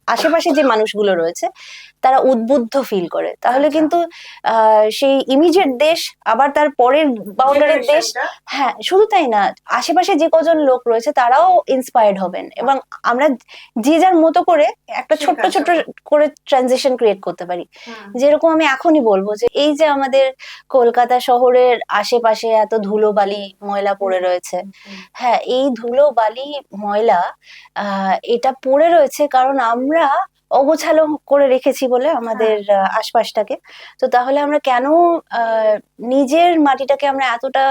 আশেপাশে যে মানুষগুলো রয়েছে তারা উদ্বুদ্ধ ফিল করে, তাহলে
আচ্ছা।
কিন্তু সেই ইমিডিয়েট দেশ, আবার তার পরের বাউন্ডারির দেশ,
জেনারেশনটা
হ্যাঁ শুধু তাই না, আশেপাশে যে কজন লোক রয়েছে তারাও ইন্সপায়ার্ড হবেন, এবং আমরা যে যার মতো করে একটা
সেই
ছোট্ট
কাজটা
ছোট্ট
করবো।
করে ট্রানজিশন ক্রিয়েট করতে পারি।
হ্যাঁ,
যেরকম আমি এখনই বলবো যে এই যে আমাদের কলকাতা শহরের আশেপাশে এত ধুলোবালি ময়লা পড়ে রয়েছে,
হুম,
হ্যাঁ এই ধুলোবালি ময়লা এটা পড়ে রয়েছে কারণ আমরা অগোছালো করে রেখেছি বলে আমাদের আশপাশটাকে। তো তাহলে আমরা কেন আহ, নিজের মাটিটাকে আমরা এতটা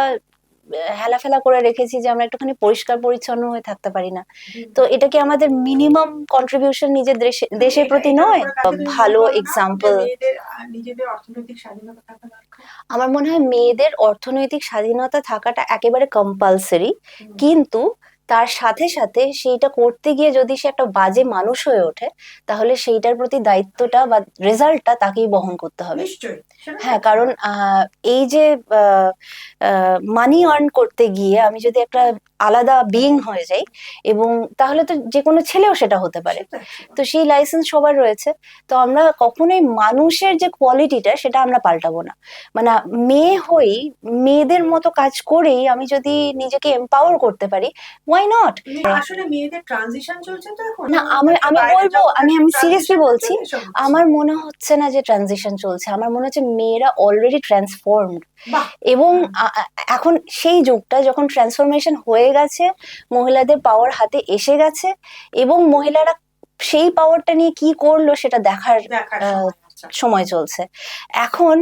হেলাফেলা করে রেখেছি যে আমরা একটুখানি পরিষ্কার পরিচ্ছন্ন হয়ে থাকতে পারি না?
হুম।
তো এটা কি আমাদের মিনিমাম কন্ট্রিবিউশন নিজের
তুমি
দেশের প্রতি
এটার
নয়?
উপরে কাজে তুমি মনে
ভালো
করো না যে
এক্সাম্পল,
মেয়েদের নিজেদের অর্থনৈতিক স্বাধীনতা থাকা দরকার?
আমার মনে হয় মেয়েদের অর্থনৈতিক স্বাধীনতা থাকাটা একেবারে কম্পালসারি,
হুম,
কিন্তু তার সাথে সাথে সেইটা করতে গিয়ে যদি সে একটা বাজে মানুষ হয়ে ওঠে তাহলে সেইটার প্রতি দায়িত্বটা বা রেজাল্টটা তাকেই বহন করতে হবে।
নিশ্চয়ই সেটা তো
হ্যাঁ,
একটা
কারণ এই যে মানি আর্ন করতে গিয়ে আমি যদি একটা আলাদা বিইং হয়ে যাই, এবং তাহলে তো যে কোনো ছেলেও সেটা হতে পারে।
সেটা একটা
তো সেই লাইসেন্স সবার রয়েছে। তো আমরা কখনোই মানুষের যে কোয়ালিটিটা সেটা আমরা পাল্টাবো না। মানে মেয়ে হই, মেয়েদের মতো কাজ করেই আমি যদি নিজেকে এম্পাওয়ার করতে পারি, ওয়াই নট?
আসলে মেয়েদের ট্রানজিশন চলছে তো এখন,
না,
হোম
আমি
থেকে
আমি
বাইরের
বলবো,
জগতে
আমি
একটা
আমি সিরিয়াসলি
ট্রানজিশনের
বলছি,
জন্য এসব হচ্ছে।
আমার মনে হচ্ছে না যে ট্রানজিশন চলছে, আমার মনে হচ্ছে মেয়েরা অলরেডি ট্রান্সফর্মড।
বাহ,
এবং
হ্যাঁ,
এখন সেই যুগটা যখন ট্রান্সফরমেশন হয়ে গেছে, মহিলাদের পাওয়ার হাতে এসে গেছে, এবং মহিলারা সেই পাওয়ারটা নিয়ে কি করলো সেটা দেখার
দেখার
আহ,
সময় আছে।
সময় চলছে এখন।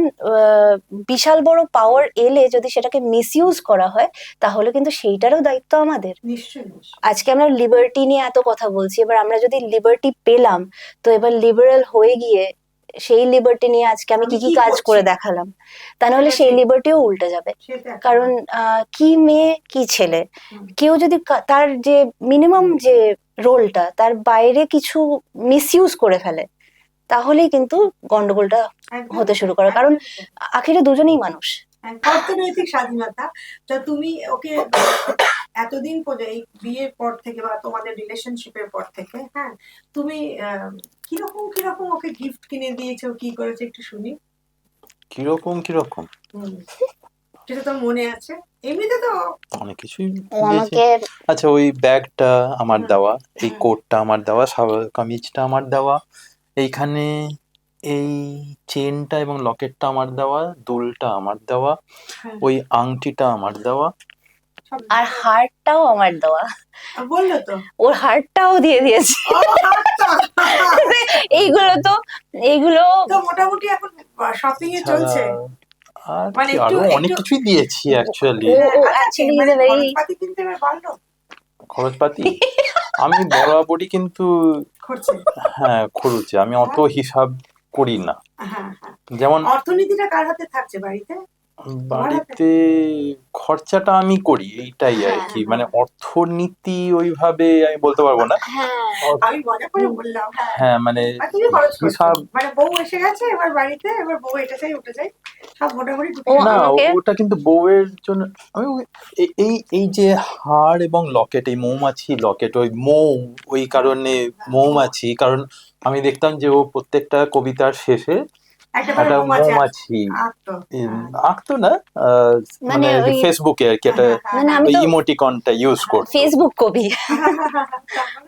বিশাল বড় পাওয়ার এলে যদি সেটাকে মিসইউজ করা হয় তাহলে কিন্তু সেইটারও দায়িত্ব আমাদের।
নিশ্চয়ই নিশ্চয়ই।
আজকে আমরা লিবার্টি নিয়ে এত কথা বলছি, এবার আমরা যদি লিবার্টি পেলাম, তো এবার লিবারেল হয়ে গিয়ে সেই লিবার্টি নিয়ে আজকে আমি কি
আমি
কি
কি
কাজ
করছি?
করে দেখালাম, তা নাহলে
সেটা
সেই
ঠিক।
লিবার্টিও উল্টে যাবে।
সেটা একটা
কারণ কি মেয়ে কি ছেলে,
হুম,
কেউ যদি তার যে মিনিমাম যে রোলটা তার বাইরে কিছু মিসইউজ করে ফেলে তাহলেই কিন্তু গন্ডগোলটা
একদম
হতে শুরু
তাই,
করে, কারণ
একদম তাই।
আখেরে দুজনেই মানুষ।
অর্থনৈতিক স্বাধীনতা। তা তুমি ওকে এতদিন পর্যন্ত এই বিয়ের পর থেকে বা তোমাদের রিলেশনশিপের পর থেকে, হ্যাঁ, তুমি কিরকম কিরকম ওকে গিফট কিনে দিয়েছো, কি করেছো একটু শুনি।
কিরকম কিরকম
হুম, সেটা তো মনে আছে? এমনিতে তো
অনেক কিছুই
ও
দিয়েছে।
আমাকে
আচ্ছা, ওই ব্যাগটা আমার
হুম,
দেওয়া, এই
হুম,
কোটটা আমার দেওয়া, কামিজটা আমার দেওয়া, এইখানে এই চেনটা এবং লকেটটা আমার দেওয়া, দুলটা আমার দেওয়া,
হ্যাঁ,
ওই আংটিটা আমার দেওয়া।
সব
আর হার্টটাও আমার দেওয়া,
বললো তো।
ওর হার্টটাও দিয়ে দিয়েছে।
ও, হাতটা।
এইগুলো তো, এইগুলো
তো মোটামুটি এখন শপিং এ
এছাড়া
চলছে।
আর
মানে
কি,
একটু
আরো অনেক
একটু
কিছুই দিয়েছি অ্যাকচুয়ালি।
actually
মানে
is a very
খরচপাতি কিনতে এবার বাড়লো,
খরচপাতি আমি বরাবরই কিন্তু
খরচে।
হ্যাঁ খরচে, আমি অত হিসাব করি না।
হ্যাঁ হ্যাঁ।
যেমন
অর্থনীতিটা কার হাতে থাকছে বাড়িতে? তোমার হাতে?
বাড়িতে খরচাটা আমি করি, এইটাই আর
হ্যাঁ,
কি।
হ্যাঁ।
মানে অর্থনীতি ওইভাবে আমি বলতে পারবো না।
হ্যাঁ
আমি মজা করে বললাম, হ্যাঁ।
হ্যাঁ মানে
আর তুমি খরচ করছো,
হিসাব
মানে বউ এসে গেছে এবার বাড়িতে, এবার বউ এটা চাই ওটা চাই, সব মোটামুটি ঢুকে
ও
গেছে।
না,
আমাকে
ওটা কিন্তু বউয়ের জন্য। আমি এই এই যে হাড় এবং লকেট, এই মৌমাছি লকেট, ওই মৌ, ওই কারণে মৌমাছি, কারণ আমি দেখতাম যে ও প্রত্যেকটা কবিতার শেষে
একটা করে
একটা
মৌমাছি
মৌমাছি
আঁকতো।
আঁকতো না, আহ,
মানে
মানে
ওই
ফেসবুকে আর কি একটা
মানে আমি
ওই
তো
ইমোটিকনটা ইউজ করতো।
ফেসবুক কবি।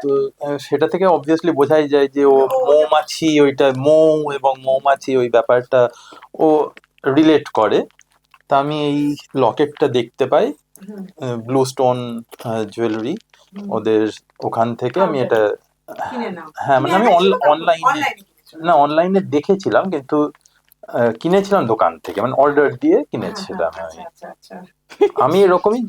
তো সেটা থেকে অবভিয়াসলি বোঝাই যায় যে ও মৌমাছি, ওইটা মৌ এবং মৌমাছি ওই ব্যাপারটা ও রিলেট করে। তা আমি এই লকেটটা দেখতে পাই ব্লু স্টোন জুয়েলারি, ওদের ওখান থেকে আমি এটা
কিনে নাও।
হ্যাঁ মানে আমি অনলাইনে,
অনলাইনে কিনেছো?
না অনলাইনে দেখেছিলাম, কিন্তু কিনেছিলাম দোকান থেকে, মানে অর্ডার দিয়ে কিনেছিলাম আমি।
আচ্ছা আচ্ছা।
আমি এরকমই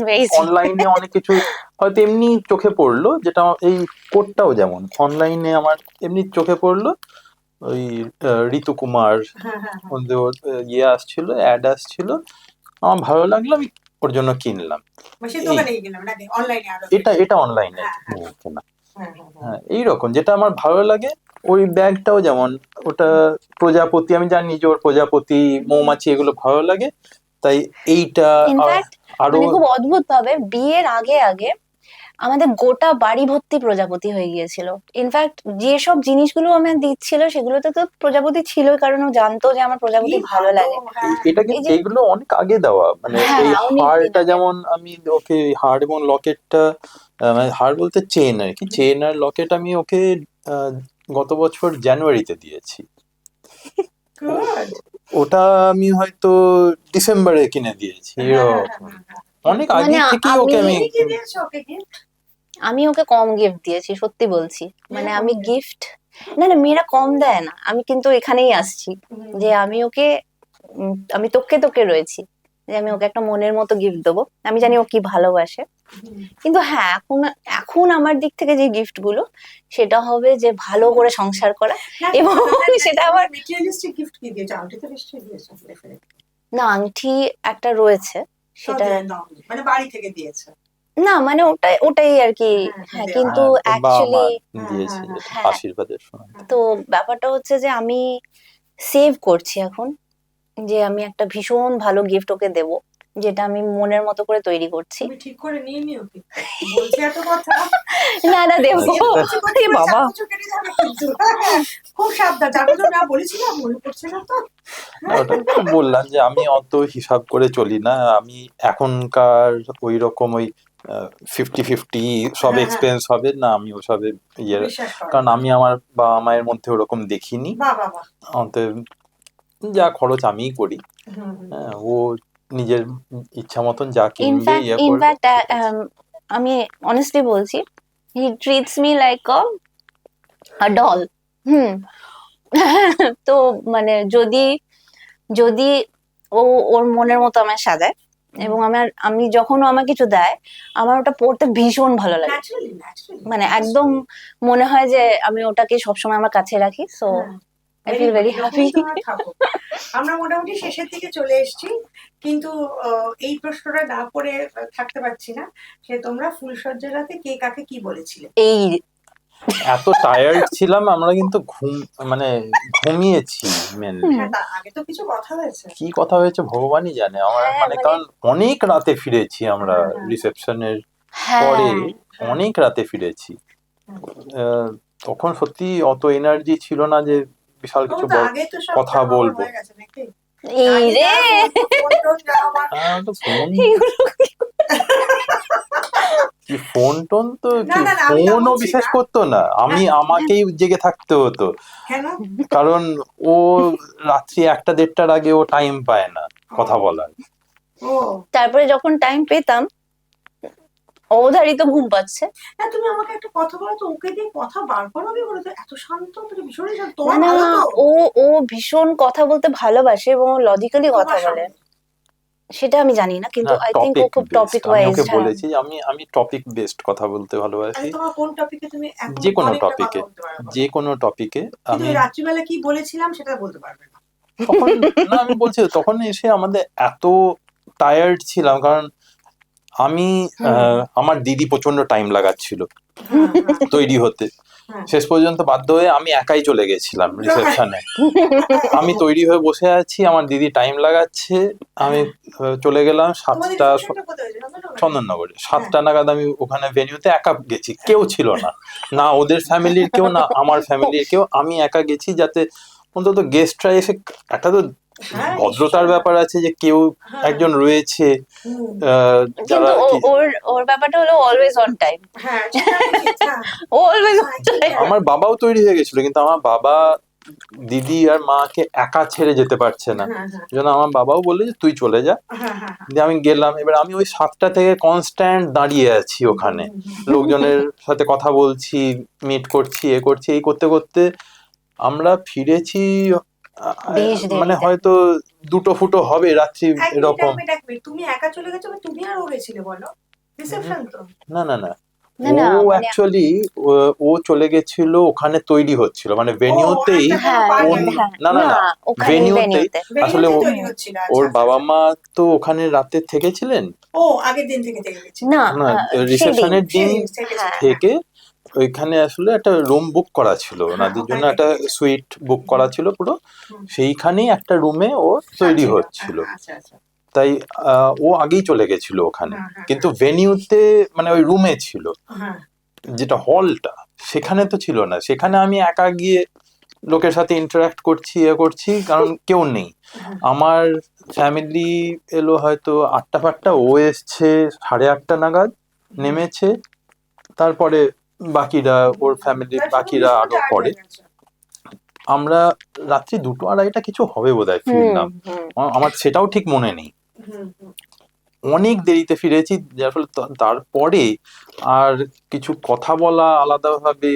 very sweet.
অনলাইনে অনেক কিছু হয়তো এমনি চোখে পড়লো, যেটা এই কোটটাও যেমন অনলাইনে আমার এমনি চোখে পড়লো, ওই ঋতু কুমার
হ্যাঁ হ্যাঁ হ্যাঁ।
ওদের ওর, ইয়ে আসছিল, অ্যাড আসছিল, আমার ভালো লাগলো, আমি ওর জন্য কিনলাম।
মানে সে দোকানে কিনলাম নাকি অনলাইনে আরো?
এটা অনলাইনে
হ্যাঁ,
কেনা।
হ্যাঁ হ্যাঁ হ্যাঁ।
হ্যাঁ এইরকম যেটা আমার ভালো লাগে। ওই ব্যাগটাও যেমন, ওটা প্রজাপতি, আমি জানি যে ওর প্রজাপতি মৌমাছি এগুলো ভালো লাগে, তাই এইটা
ইনফ্যাক্ট
আরো
মানে খুব অদ্ভুত ভাবে বিয়ের আগে আগে আমাদের গোটা বাড়ি ভর্তি প্রজাপতি হয়ে গিয়েছিল। ইনফ্যাক্ট যেসব জিনিসগুলো আমার দিচ্ছিল সেগুলোতে তো প্রজাপতি ছিল, কারণ ও জানতো যে আমার প্রজাপতি
কি
ভালো লাগে।
হ্যাঁ।
এটা
এই
কিন্তু
যে
এইগুলো অনেক আগে দেওয়া, মানে
হ্যাঁ,
এই
অনেক দিন
হারটা
আগে।
যেমন আমি ওকে হার এবং লকেটটা, মানে হার বলতে চেন আর কি, চেন আর লকেট আমি ওকে আহ, গত বছর জানুয়ারিতে দিয়েছি।
Good.
ওটা আমি হয়তো ডিসেম্বরে কিনে দিয়েছি
হ্যাঁ, হ্যাঁ,
এরকম।
হ্যাঁ, হ্যাঁ।
অনেক
মানে
আগে থেকেই ওকে আমি
তুমি কি দিয়েছো ওকে gift?
আমি ওকে কম গিফট দিয়েছি, সত্যি বলছি। মানে
মেয়েরা
আমি
কম দেয়।
গিফট, না না মেয়েরা কম দেয় না, আমি কিন্তু এখানেই আসছি যে আমি ওকে আমি তোকে তোকে রয়েছি যে আমি ওকে একটা মনের মতো গিফট দেবো। আমি জানি ও কি ভালোবাসে, কিন্তু হ্যাঁ এখন এখন আমার দিক থেকে যে গিফট গুলো সেটা হবে যে ভালো করে সংসার করা, এবং সেটা আবার
মেটেরিয়ালিস্টিক গিফট কি দিয়েছো? আংটি তো নিশ্চয়ই দিয়েছো definitely।
না আংটি একটা রয়েছে সেটা,
দাওনি, মানে বাড়ি থেকে দিয়েছে।
না মানে ওটাই ওটাই আর কি।
হ্যাঁ,
হ্যাঁ
দেওয়া।
কিন্তু
বাবা মা
অ্যাকচুয়ালি
দিয়েছে
হ্যাঁ,
এটা
হ্যাঁ।
আশীর্বাদের সময়।
তো ব্যাপারটা হচ্ছে যে আমি সেভ করছি এখন, যে আমি একটা ভীষণ ভালো গিফট ওকে দেব, যেটা আমি মনের মতো করে তৈরি করছি।
তুমি ঠিক করে নিয়ে নিও কি? বলছি এত কথা।
না না দেবো, এ বাবা
চার বছর কেটে যাবে কিন্তু। হ্যাঁ, খুব সাবধান, 4 বছর না বলেছিলাম, মনে পড়ছে না তো।
না, ওটা তো বললাম যে আমি অত হিসাব করে চলি না। আমি এখনকার ওই রকম ওই 50-50 সব
হ্যাঁ,
এক্সপেন্স হবে না, আমি ওসবে ইয়ে,
বিশ্বাস করো।
কারণ আমি আমার বাবা মায়ের মধ্যে ওরকম দেখিনি।
বাহ বাহ বাহ।
অতএব যা খরচ আমিই করি।
হুম,
হ্যাঁ, ও নিজের ইচ্ছা মতন যা কিনবে
ইনফ্যাক্ট
ইয়ে করবে।
ইনফ্যাক্ট আমি অনেস্টলি বলছি, he treats me like a doll. Hmm. তো মানে যদি যদি ও ওর মনের মতো আমায় সাজায় এবং আমি যখন ও আমাকে কিছু দেয় আমার ওটা পড়তে ভীষণ ভালো লাগে,
ন্যাচারালি ন্যাচারালি।
মানে একদম মনে হয় যে আমি ওটাকে সবসময় আমার কাছে রাখি। So I feel very happy.
আমরা মোটামুটি শেষের দিকে চলে এসেছি, কিন্তু এই প্রশ্নটা না করে থাকতে পারছি না, সে তোমরা ফুলসজ্জার রাতে কে কাকে কি বলেছিলে?
এই
এত টায়ার্ড ছিলাম আমরা, কিন্তু মানে ঘুমিয়েছি মেনলি।
হ্যাঁ, তার আগে তো কিছু কথা হয়েছে।
কি কথা হয়েছে ভগবানই জানে। আমার
হ্যাঁ,
মানে কারণ অনেক রাতে ফিরেছি আমরা,
হ্যাঁ, হ্যাঁ।
রিসেপশনের
হ্যাঁ
পরে
হ্যাঁ।
অনেক রাতে ফিরেছি।
হ্যাঁ।
তখন সত্যি অত এনার্জি ছিল না যে বিশাল কিছু
তোমার তো আগে তো সব
কথা
জামা
বলবো।
হয়ে গেছে নাকি?
এই
আগে
রে
যা ফোন যা আমার।
তো ফোন
এগুলো
কি, ফোন টোন তো
না,
কি,
না, না, আমি তা
ফোনও
বলছি
বিশেষ
না।
করতো না, আমাকেই জেগে থাকতে হতো,
কেন?
কারণ ও রাত্রি 1টা-1:30টার আগে ও টাইম পায় না কথা বলার।
ও
তারপরে যখন টাইম পেতাম অবধারিত ঘুম পাচ্ছে।
না তুমি আমাকে একটা কথা বলো তো, ওকে দিয়ে কথা বার করাবে বলে তো? এত শান্ত, তুমি ভীষণই শান্ত,
না
তোমার
না,
ভালো তো?
ও ও ভীষণ কথা বলতে ভালোবাসে এবং লজিক্যালি কথা
তোমার
বলে,
সামনে
সেটা আমি জানি না, কিন্তু
না,
আই থিঙ্ক ও
টপিক
খুব
বেসড,
টপিক
আমি
ওয়াইজ।
ওকে
হ্যাঁ,
বলেছি আমি টপিক বেসড কথা বলতে ভালোবাসি।
তোমার কোন টপিকে তুমি এখন
যে কোনো
অনেকটা কথা
টপিকে,
বলতে পারবে?
যে কোনো টপিকে
কিন্তু
আমি
ওই রাত্রিবেলা কি বলেছিলাম সেটা বলতে পারবে না।
তখন, না আমি বলছি তখন এসে আমাদের এত টায়ার্ড ছিলাম, কারণ আমি আমার দিদি প্রচন্ড টাইম লাগাচ্ছিল
হ্যাঁ হ্যাঁ
তৈরি হতে।
হ্যাঁ।
শেষ পর্যন্ত বাধ্য হয়ে আমি একাই চলে গেছিলাম রিসেপশনে। আমি তৈরি হয়ে বসে আছি, আমার দিদি টাইম লাগাচ্ছে, আমি চলে গেলাম
তোমাদের
7টা,
রিসেপশনটা কোথায় হয়েছে? চন্দননগরে?
চন্দননগরে 7টা নাগাদ আমি ওখানে ভেন্যুতে একা গেছি, কেউ ছিল না, না ওদের ফ্যামিলির কেউ, না আমার ফ্যামিলির কেউ, আমি একা গেছি যাতে অন্তত গেস্টরা এসে, একটা তো
হ্যাঁ,
ভদ্রতার
নিশ্চয়ই।
ব্যাপার আছে যে কেউ
হ্যাঁ,
একজন রয়েছে
হুম,
যারা
কিন্তু
কি।
ওর ব্যাপারটা হলো অলওয়েজ অন টাইম,
হ্যাঁ, সেটা উচিত, হ্যাঁ,
অলওয়েজ অন
হ্যাঁ,
টাইম।
সেটাই।
আমার বাবাও তৈরি হয়ে গেছিল, কিন্তু আমার বাবা দিদি আর মাকে একা ছেড়ে যেতে পারছে না,
হ্যাঁ, হ্যাঁ,
এই জন্য আমার বাবাও বললো যে তুই চলে যা।
হ্যাঁ, হ্যাঁ, হ্যাঁ।
দিয়ে আমি গেলাম, এবার আমি ওই 7টা থেকে কনস্ট্যান্ট দাঁড়িয়ে আছি ওখানে, লোকজনের সাথে কথা বলছি, মিট করছি, এ করছি, এই করতে করতে আমরা ফিরেছি
বেশ
মানে
দেরিতে।
হয়তো 2টো ফুটো হবে রাত্রি
এক মিনিট,
এরকম।
এক মিনিট, তুমি একা চলে গেছো বা তুমি আর ও গেছিলে বলো? রিসেপশন তো?
না না না,
না না,
ও
মানে
অ্যাকচুয়ালি ও চলে গেছিল, ওখানে তৈরি হচ্ছিল মানে ভেন্যুতেই।
একটা কোনো
হ্যাঁ
part
ওর,
এ?
হ্যাঁ,
না না না,
ওখানে
ভেন্যুতেই।
ভেন্যুতে।
আসলে
ভেন্যুতেই
ও-
তৈরি হচ্ছিল, আচ্ছা,
ওর
আচ্ছা,
বাবা
আচ্ছা।
মা তো ওখানে রাতে থেকেছিলেন,
ও আগের দিন থেকে গেছে?
না,
না
সেদিন।
রিসেপশনের দিন
সেদিন থেকে
হ্যাঁ,
থেকে ওইখানে আসলে একটা রুম বুক করা ছিল ওনাদের
ওখানে
জন্য, একটা
থেকে গেছে।
সুইট বুক করা ছিল পুরো,
হুম।
সেইখানেই একটা রুমে ও তৈরি হচ্ছিল।
আচ্ছা আচ্ছা।
তাই ও আগেই চলে গেছিল ওখানে,
হ্যাঁ, হ্যাঁ,
কিন্তু ভেন্যুতে মানে ওই রুমে ছিল,
হ্যাঁ,
যেটা হলটা সেখানে তো ছিল না। সেখানে আমি একা গিয়ে লোকের সাথে ইন্টারাক্ট করছি, এ করছি, কারণ কেউ নেই।
হ্যাঁ।
আমার ফ্যামিলি এলো হয়তো 8টা ফাটটা, ও এসছে 8:30 নাগাদ, নেমেছে, তারপরে বাকিরা, ওর ফ্যামিলির
তার
বাকিরা
তুমি
আরো
tired
পরে।
হয়ে গেছো।
আমরা রাত্রি 2টো 2:30 কিছু হবে বোধহয় ফিরলাম, আমার সেটাও ঠিক মনে নেই।
হুম, হুম।
অনেক দেরিতে ফিরেছি, যার ফলে তারপরে আর কিছু কথা বলা আলাদাভাবে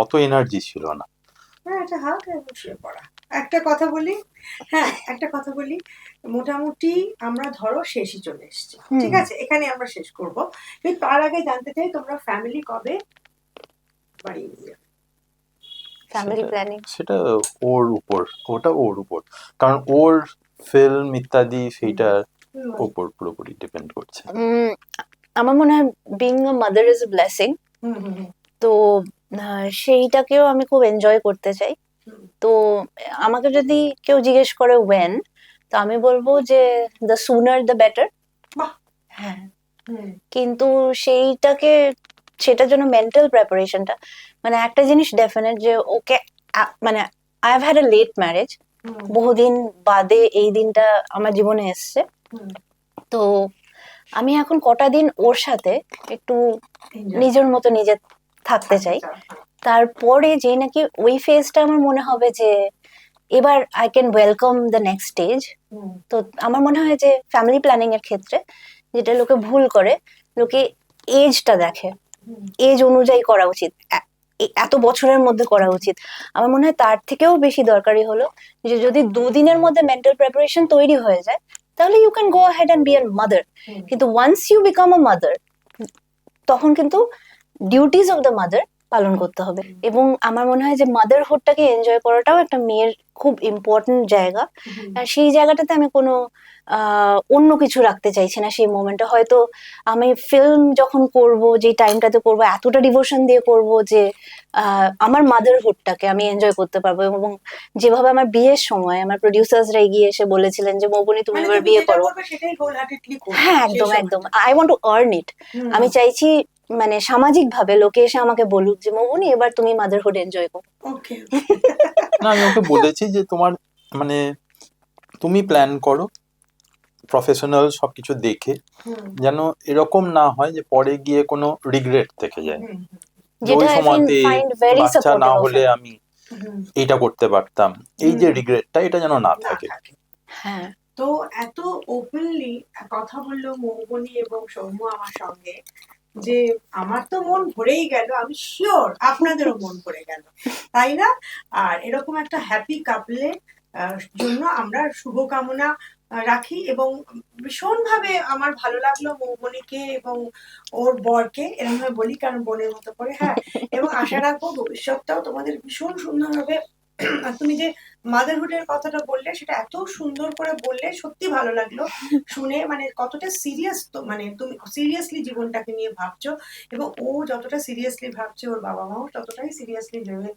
অত এনার্জি ছিল না।
হ্যাঁ, এটা হালকা বসিয়ে পড়া। একটা কথা বলি, হ্যাঁ, একটা কথা বলি, মোটামুটি আমরা ধরো শেষই চলে এসেছি, ঠিক আছে, এখানে আমরা শেষ করব। কিন্তু তার আগে জানতে চাই তোমরা ফ্যামিলি কবে বাড়ি নিয়ে যাবে?
Family planning.
সেটা ওর উপর, ওটা ওর উপর, কারণ ওর ফিল্ম ইত্যাদি সেইটার উপর পুরোপুরি ডিপেন্ড করছে।
আমার মনে হয় being a mother is a blessing,
hmm, hmm, hmm,
তো সেইটাকেও আমি খুব এনজয় করতে চাই।
হুম।
তো আমাকে যদি কেউ জিজ্ঞেস করে ওয়েন, তো আমি বলবো যে দ্য সুনার দ্য বেটার।
বাহ।
হ্যাঁ,
হুম,
কিন্তু সেটার জন্য মেন্টাল প্রিপারেশনটা, মানে একটা জিনিস ডেফিনেট যে ওকে মানে I have had a late marriage,
hmm,
বহুদিন বাদে এই দিনটা আমার জীবনে এসছে।
হুম।
তো আমি এখন কটা দিন ওর সাথে একটু
Enjoy
নিজের মতো নিজে থাকতে চাই।
চাও,
তারপরে যেই নাকি ওই ফেজটা আমার মনে হবে যে এবার I can welcome the next stage.
Hmm,
তো আমার মনে হয় যে ফ্যামিলি প্ল্যানিং এর ক্ষেত্রে যেটা লোকে ভুল করে, লোকে এজটা দেখে,
হুম,
এজ অনুযায়ী করা উচিত, এত বছরের মধ্যে করা উচিত। আমার মনে হয় তার থেকেও বেশি দরকারি হলো যে যদি 2 দিনের মধ্যে মেন্টাল প্রিপারেশন তৈরি হয়ে যায়, তাহলে you can go ahead and be a mother.
Hmm.
কিন্তু once you become a mother, তখন কিন্তু ডিউটিজ অফ দ্য মাদার পালন করতে হবে। এবং আমার মনে হয় যে মাদারহুডটাকে এনজয় করাটাও একটা মেয়ের খুব ইম্পর্টেন্ট জায়গা।
হুম।
আর সেই জায়গাটাতে আমি কোনো অন্য কিছু রাখতে চাইছি না সেই মোমেন্টে। হয়তো আমি ফিল্ম যখন করব, যে টাইমটাতে করব, এতটা ডিভোশন দিয়ে করব যে আমার মাদারহুডটাকে আমি এনজয় করতে পারবো। এবং যেভাবে আমার বিয়ের সময় আমার প্রডিউসার্সরা এগিয়ে এসে বলেছিলেন যে মৌবনি তুমি
মানে
এবার
তুমি
বিয়ে
যেটা
করো,
করবে সেটাই wholeheartedly করবে
হ্যাঁ
সেই
একদম
সময়টা।
একদম, I want to earn it.
Hmm,
আমি চাইছি মানে সামাজিক ভাবে লোকে এসে আমাকে বলুক যে মৌবনি এবার তুমি মাদারহুড এনজয় করো।
ওকে।
না আমি ওকে বলেছি যে তোমার মানে তুমি প্ল্যান করো প্রফেশনাল সবকিছু দেখে,
হুম,
যেন এরকম না হয় যে পরে গিয়ে কোনো রিগ্রেট থেকে যায়,
হুম,
যে
যেটা
ওই
আই
সময়তে
ফাইন্ড ভেরি
বাচ্চা না
সাপোর্টিভ অফ
হলে
হিম।
আমি
হুম।
এইটা করতে পারতাম, এই যে
হুম।
রিগ্রেটটা এটা যেন না
না
থাকে।
থাকে।
হ্যাঁ,
তো এত ওপেনলি কথা বললো মৌবনী এবং সৌম্য আমার সঙ্গে, যে আমার তো মন ভরেই গেল, আমি শিওর আপনাদেরও মন ভরে গেল, তাই না? আর এরকম একটা হ্যাপি কাপলের জন্য আমরা শুভকামনা রাখি। এবং ভীষণভাবে আমার ভালো লাগলো মৌবনীকে এবং ওর বরকে, এরকম ভাবে বলি কারণ বোনের মতো করে, হ্যাঁ। এবং আশা রাখবো ভবিষ্যৎটাও তোমাদের ভীষণ সুন্দর হবে। আর তুমি যে মাদারহুডের কথাটা বললে, সেটা এত সুন্দর করে বললে, সত্যি ভালো লাগলো শুনে, মানে কতটা সিরিয়াস, তো মানে তুমি সিরিয়াসলি জীবনটাকে নিয়ে ভাবছো, এবং ও যতটা সিরিয়াসলি ভাবছে, ওর বাবা মাও ততটাই সিরিয়াসলি ভেবে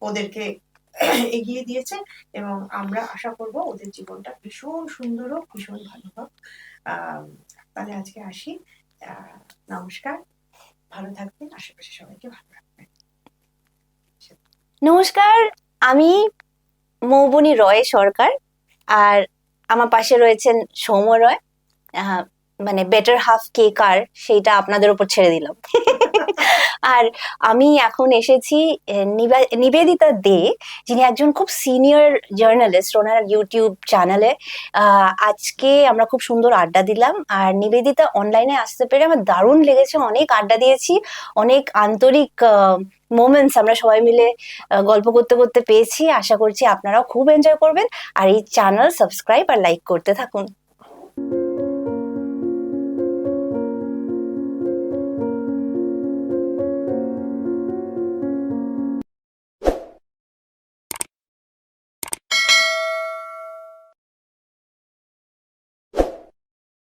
ওদেরকে এগিয়ে দিয়েছে। এবং আমরা আশা করব ওদের জীবনটা ভীষণ সুন্দর হোক, ভীষণ ভালো হোক। তাহলে আজকে আসি। নমস্কার, ভালো থাকবেন, আশেপাশে সবাইকে ভালো রাখবেন।
নমস্কার, আমি মৌবনী রয় সরকার, আর আমার পাশে রয়েছেন সৌম্য রয়। মানে বেটার হাফ কে কার সেইটা আপনাদের উপর ছেড়ে দিলাম। আর আমি এখন এসেছি নিবেদিতা দে, যিনি একজন খুব সিনিয়র জার্নালিস্ট, ওনার ইউটিউব চ্যানেলে। আজকে আমরা খুব সুন্দর আড্ডা দিলাম, আর নিবেদিতা অনলাইনে আসতে পেরে আমার দারুণ লেগেছে। অনেক আড্ডা দিয়েছি, অনেক আন্তরিক মোমেন্টস আমরা সবাই মিলে গল্প করতে করতে পেয়েছি। আশা করছি আপনারাও খুব এনজয় করবেন, আর এই চ্যানেল সাবস্ক্রাইব আর লাইক করতে থাকুন।